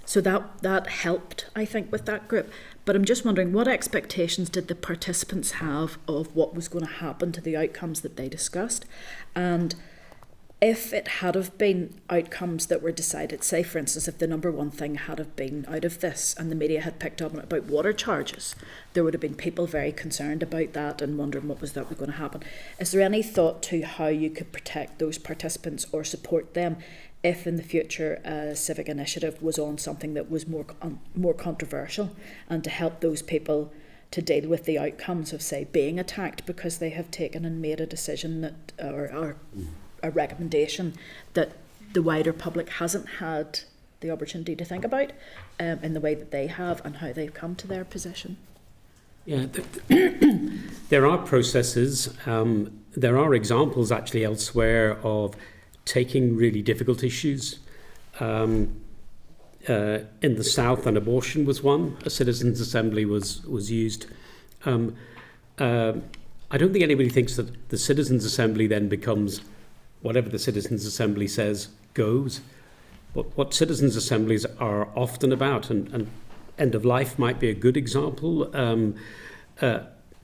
So that helped, I think, with that group. But I'm just wondering, what expectations did the participants have of what was going to happen to the outcomes that they discussed? And if it had have been outcomes that were decided, say for instance, if the number one thing had have been out of this and the media had picked up on it about water charges, there would have been people very concerned about that and wondering what was going to happen. Is there any thought to how you could protect those participants or support them if in the future a civic initiative was on something that was more controversial, and to help those people to deal with the outcomes of, say, being attacked because they have taken and made a decision that or a recommendation that the wider public hasn't had the opportunity to think about in the way that they have, and how they've come to their position? Yeah, there are processes. there are examples actually elsewhere of taking really difficult issues. In the South, an abortion was one. A citizens' assembly was used. I don't think anybody thinks that the citizens' assembly then becomes whatever the citizens' assembly says goes. What citizens' assemblies are often about, and end of life might be a good example.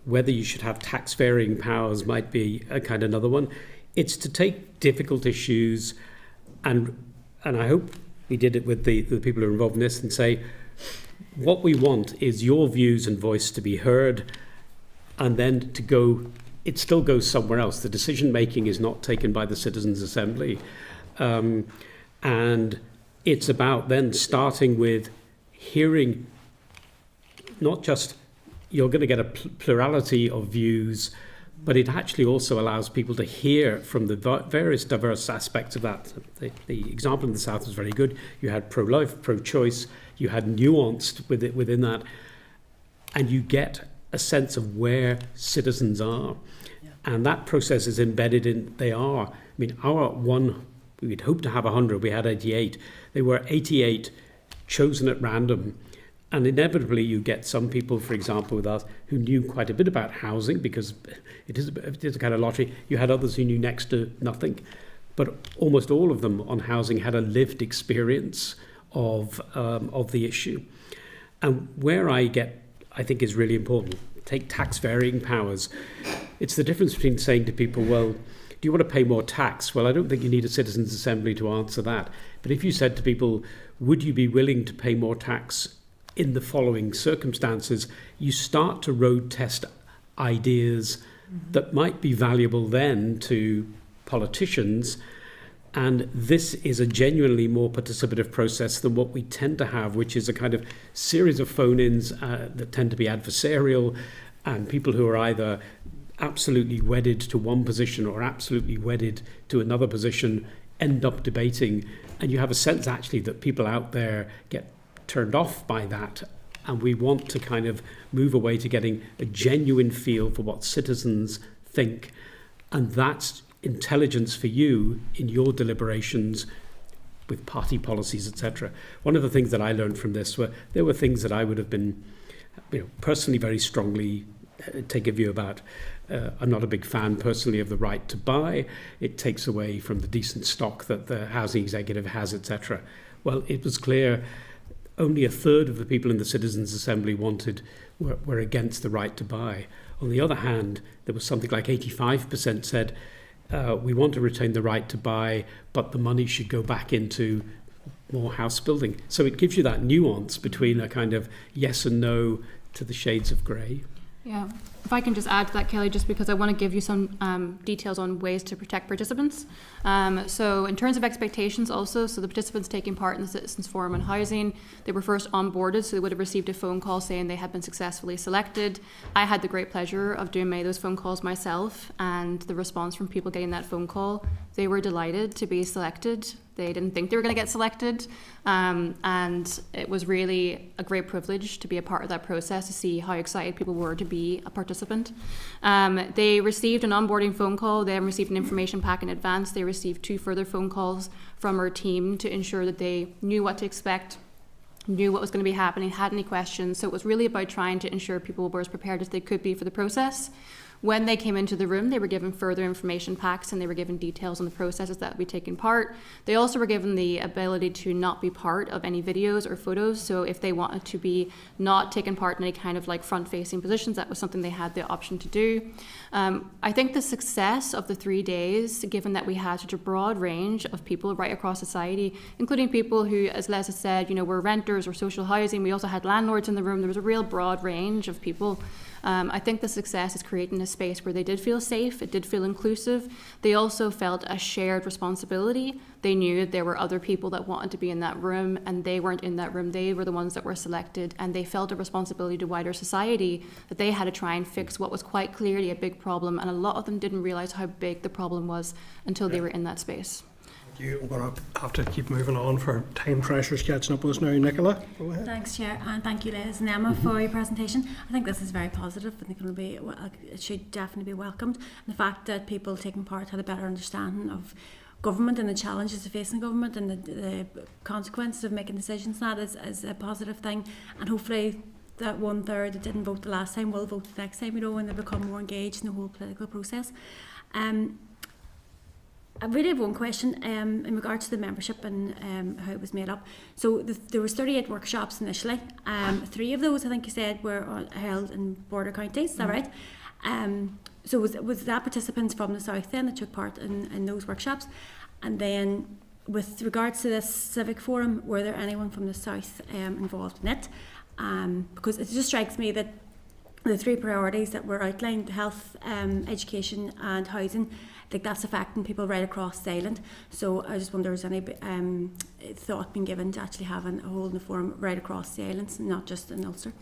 Whether you should have tax varying powers might be a kind of another one. It's to take difficult issues, and I hope we did it with the people who are involved in this, and say, what we want is your views and voice to be heard, and then to go, it still goes somewhere else. The decision making is not taken by the Citizens' Assembly. And it's about then starting with hearing, not just you're going to get a plurality of views, but it actually also allows people to hear from the various diverse aspects of that. The example in the South was very good. You had pro-life, pro-choice, you had nuanced within that, and you get a sense of where citizens are. Yeah. And that process is embedded in, they are. I mean, our one, we'd hoped to have 100, we had 88. They were 88 chosen at random. And inevitably you get some people, for example, with us, who knew quite a bit about housing, because it is a kind of lottery. You had others who knew next to nothing. But almost all of them on housing had a lived experience of the issue. And where I think is really important, take tax varying powers. It's the difference between saying to people, well, do you want to pay more tax? Well, I don't think you need a citizens' assembly to answer that. But if you said to people, would you be willing to pay more tax in the following circumstances, you start to road test ideas that might be valuable then to politicians. And this is a genuinely more participative process than what we tend to have, which is a kind of series of phone-ins that tend to be adversarial, and people who are either absolutely wedded to one position or absolutely wedded to another position end up debating. And you have a sense actually that people out there get turned off by that. And we want to kind of move away to getting a genuine feel for what citizens think. And that's intelligence for you in your deliberations with party policies, etc. One of the things that I learned from this there were things that I would have been, personally very strongly take a view about. I'm not a big fan personally of the right to buy. It takes away from the decent stock that the housing executive has, etc. Well, it was clear only a third of the people in the Citizens' Assembly were against the right to buy. On the other hand, there was something like 85% said, we want to retain the right to buy, but the money should go back into more house building. So it gives you that nuance between a kind of yes and no to the shades of grey. Yeah, if I can just add to that, Kelly, just because I want to give you some details on ways to protect participants. So in terms of expectations also, so the participants taking part in the Citizens Forum on Housing, they were first onboarded, so they would have received a phone call saying they had been successfully selected. I had the great pleasure of doing many of those phone calls myself, and the response from people getting that phone call, they were delighted to be selected. They didn't think they were going to get selected, and it was really a great privilege to be a part of that process, to see how excited people were to be a participant. They received an onboarding phone call, they received an information pack in advance, they received 2 further phone calls from our team to ensure that they knew what to expect, knew what was going to be happening, had any questions. So it was really about trying to ensure people were as prepared as they could be for the process. When they came into the room, they were given further information packs and they were given details on the processes that would be taking part. They also were given the ability to not be part of any videos or photos. So if they wanted to be not taking part in any kind of like front-facing positions, that was something they had the option to do. I think the success of the 3 days, given that we had such a broad range of people right across society, including people who, as Les has said, were renters or social housing. We also had landlords in the room. There was a real broad range of people. I think the success is creating a space where they did feel safe, it did feel inclusive. They also felt a shared responsibility. They knew that there were other people that wanted to be in that room and they weren't in that room. They were the ones that were selected, and they felt a responsibility to wider society that they had to try and fix what was quite clearly a big problem, and a lot of them didn't realise how big the problem was until they were in that space. Thank you. I'm going to have to keep moving on for time pressures catching up with us now. Nicola, go ahead. Thanks, Chair, and thank you, Liz and Emma, for your presentation. I think this is very positive. I think it should definitely be welcomed. And the fact that people taking part had a better understanding of government and the challenges of facing government and the consequences of making decisions, that is a positive thing. And hopefully that 1/3 that didn't vote the last time will vote the next time, when they become more engaged in the whole political process. I really have one question in regards to the membership and how it was made up. So there was 38 workshops initially. 3 of those, I think you said, were held in border counties. Is that right? So was that participants from the south then that took part in those workshops? And then with regards to this civic forum, were there anyone from the south involved in it? Because it just strikes me that the 3 priorities that were outlined, health, education and housing, I think that's affecting people right across the island. So I just wonder, is any thought being given to actually having a holding a forum right across the islands, not just in Ulster?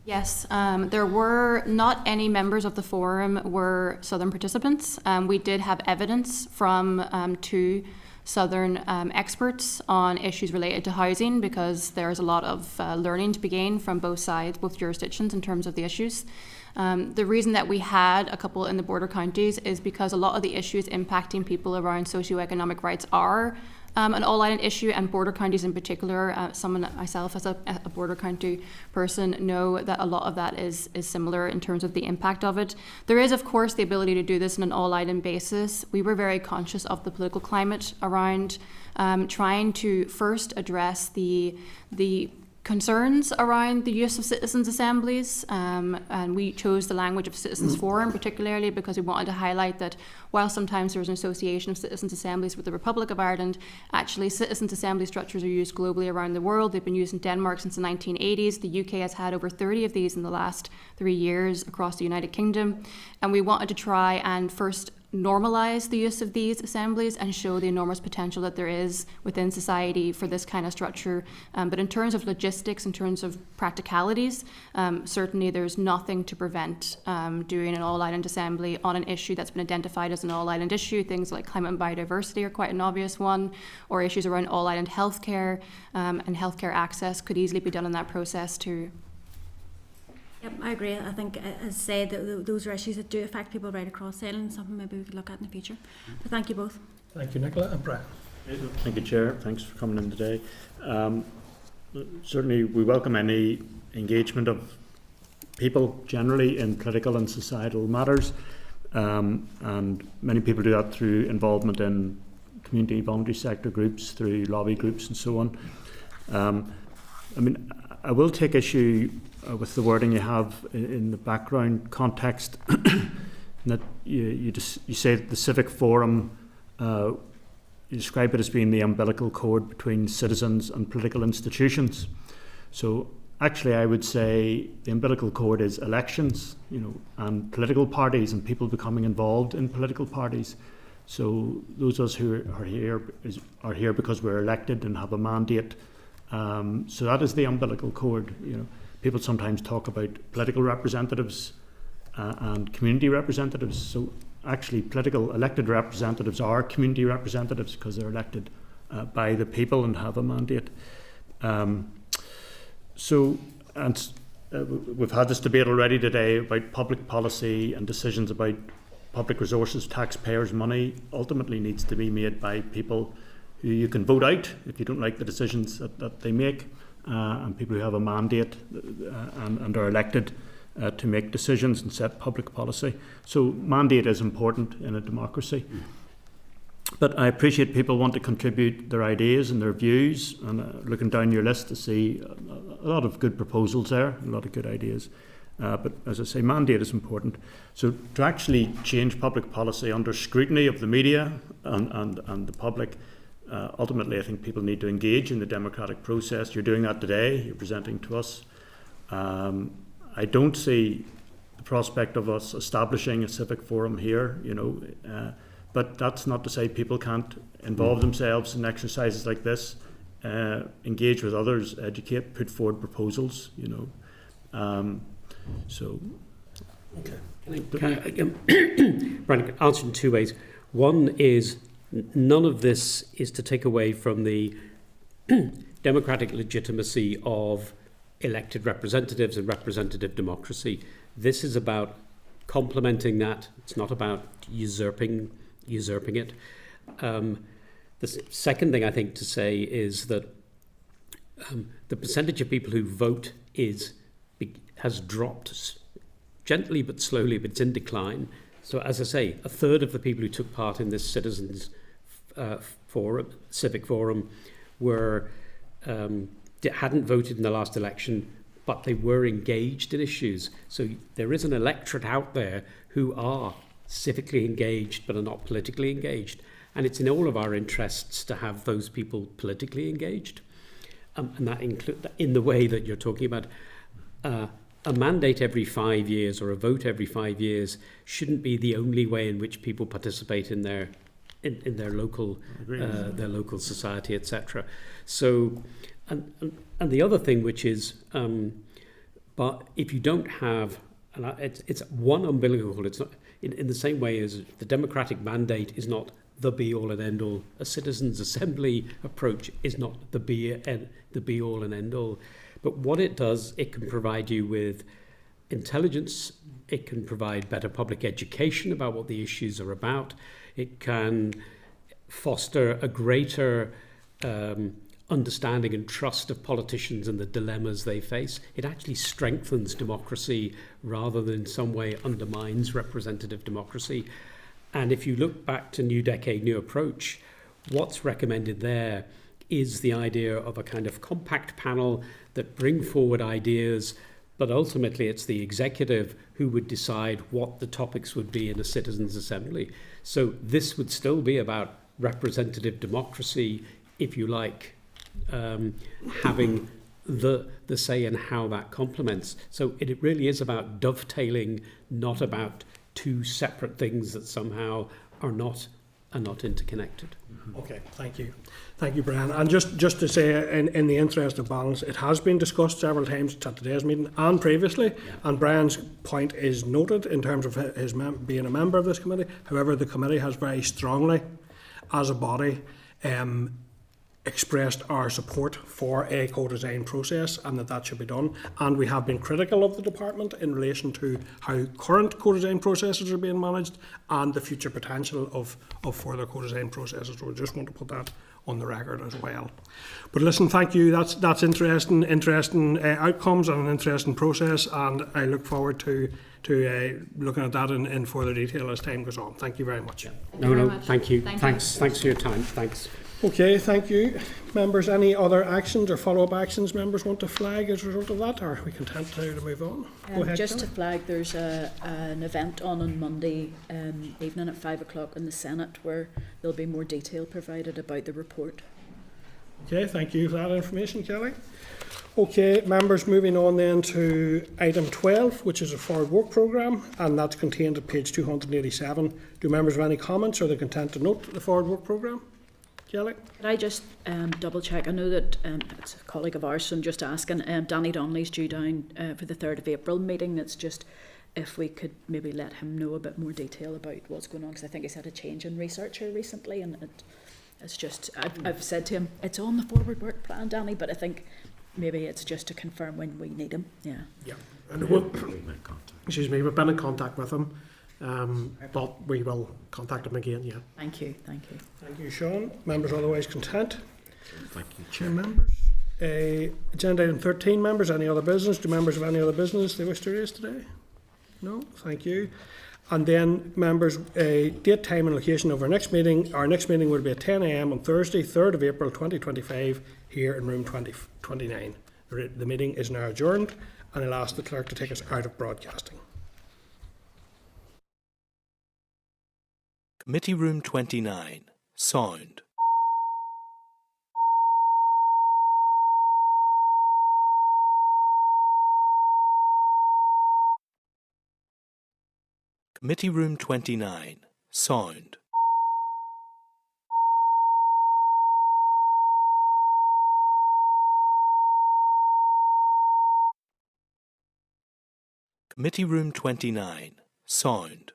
Yes, there were not any members of the forum were Southern participants. We did have evidence from 2 Southern experts on issues related to housing, because there's a lot of learning to be gained from both sides, both jurisdictions, in terms of the issues. The reason that we had a couple in the border counties is because a lot of the issues impacting people around socioeconomic rights are an all-island issue, and border counties in particular. Someone myself as a border county person know that a lot of that is similar in terms of the impact of it. There is, of course, the ability to do this on an all-island basis. We were very conscious of the political climate around trying to first address the concerns around the use of citizens' assemblies, and we chose the language of citizens' forum particularly because we wanted to highlight that while sometimes there's an association of citizens' assemblies with the Republic of Ireland, actually citizens' assembly structures are used globally around the world. They've been used in Denmark since the 1980s. The UK has had over 30 of these in the last 3 years across the United Kingdom, and we wanted to try and first normalise the use of these assemblies and show the enormous potential that there is within society for this kind of structure. But in terms of logistics, in terms of practicalities, certainly there's nothing to prevent doing an all-island assembly on an issue that's been identified as an all-island issue. Things like climate and biodiversity are quite an obvious one, or issues around all-island healthcare and healthcare access could easily be done in that process too. Yep, I agree. I think, as said, that those are issues that do affect people right across the island, something maybe we could look at in the future. But thank you both. Thank you, Nicola. And Brian. Thank you, Chair. Thanks for coming in today. Certainly we welcome any engagement of people generally in political and societal matters, and many people do that through involvement in community voluntary sector groups, through lobby groups and so on. I mean, I will take issue with the wording you have in the background context, that you say that the civic forum, you describe it as being the umbilical cord between citizens and political institutions. So actually I would say the umbilical cord is elections, and political parties and people becoming involved in political parties. So those of us who are here because we're elected and have a mandate. So that is the umbilical cord. People sometimes talk about political representatives and community representatives. So actually political elected representatives are community representatives because they're elected by the people and have a mandate. We've had this debate already today about public policy and decisions about public resources. Taxpayers' money ultimately needs to be made by people who you can vote out if you don't like the decisions that they make, and people who have a mandate and are elected to make decisions and set public policy. So mandate is important in a democracy. But I appreciate people want to contribute their ideas and their views, and looking down your list to see a lot of good proposals there, a lot of good ideas. But as I say, mandate is important. So to actually change public policy under scrutiny of the media and the public, ultimately I think people need to engage in the democratic process. You're doing that today, you're presenting to us. I don't see the prospect of us establishing a civic forum here, but that's not to say people can't involve themselves in exercises like this, engage with others, educate, put forward proposals, so. Okay. Brian, I can answer in 2 ways. One is None of this is to take away from the democratic legitimacy of elected representatives and representative democracy. This is about complementing that. It's not about usurping it. The second thing I think to say is that the percentage of people who vote has dropped gently but slowly, but it's in decline. So as I say, a third of the people who took part in this citizens civic forum hadn't voted in the last election, but they were engaged in issues. So there is an electorate out there who are civically engaged but are not politically engaged. And it's in all of our interests to have those people politically engaged. And that includes, in the way that you're talking about, a mandate every 5 years or a vote every 5 years shouldn't be the only way in which people participate in their local society, etc. So, and the other thing, which is, but if you don't have, and it's one umbilical, it's not in the same way as the democratic mandate is not the be all and end all. A citizens' assembly approach is not the be all and end all. But what it does, it can provide you with intelligence. It can provide better public education about what the issues are about. It can foster a greater understanding and trust of politicians and the dilemmas they face. It actually strengthens democracy rather than in some way undermines representative democracy. And if you look back to New Decade, New Approach, what's recommended there is the idea of a kind of compact panel that bring forward ideas, but ultimately it's the executive who would decide what the topics would be in a citizens' assembly. So this would still be about representative democracy, if you like, having the say in how that complements. So it really is about dovetailing, not about two separate things that somehow are not interconnected. Okay, thank you, Brian. And just to say, in the interest of balance, it has been discussed several times at today's meeting and previously, and Brian's point is noted in terms of his being a member of this committee. However, the committee has very strongly, as a body, expressed our support for a co-design process and that should be done. And we have been critical of the department in relation to how current co-design processes are being managed and the future potential of further co-design processes. So we just want to put that on the record as well. But listen, thank you. That's interesting outcomes and an interesting process, and I look forward to looking at that in further detail as time goes on. Thank you very much. Thank you. Thanks for your time. Thanks. Okay, thank you. Members, any other actions or follow-up actions members want to flag as a result of that, or are we content now to move on? Go ahead, just Kelly. to flag, there's an event on Monday evening at 5 o'clock in the Senate where there'll be more detail provided about the report. Okay, thank you for that information, Kelly. Okay, members, moving on then to item 12, which is a forward work programme, and that's contained at page 287. Do members have any comments, or are they content to note the forward work programme? Kelly? Could I just double check? I know that it's a colleague of ours, so I'm just asking. Danny Donnelly's due down for the 3rd of April meeting. That's just if we could maybe let him know a bit more detail about what's going on, because I think he's had a change in researcher recently, and it's just, I've said to him, it's on the forward work plan, Danny, but I think maybe it's just to confirm when we need him. Yeah. And we've been in contact with him. But we will contact him again, yeah. Thank you. Thank you, Sean. Members otherwise content? Thank you, Chair. Members. Agenda item 13, members. Any other business? Do members have any other business they wish to raise today? No? Thank you. And then, members, date, time and location of our next meeting. Our next meeting will be at 10 a.m. on Thursday, 3rd of April 2025, here in room 29. The meeting is now adjourned, and I'll ask the clerk to take us out of broadcasting. Committee Room 29. Sound. Committee Room 29. Sound. Committee Room 29. Sound.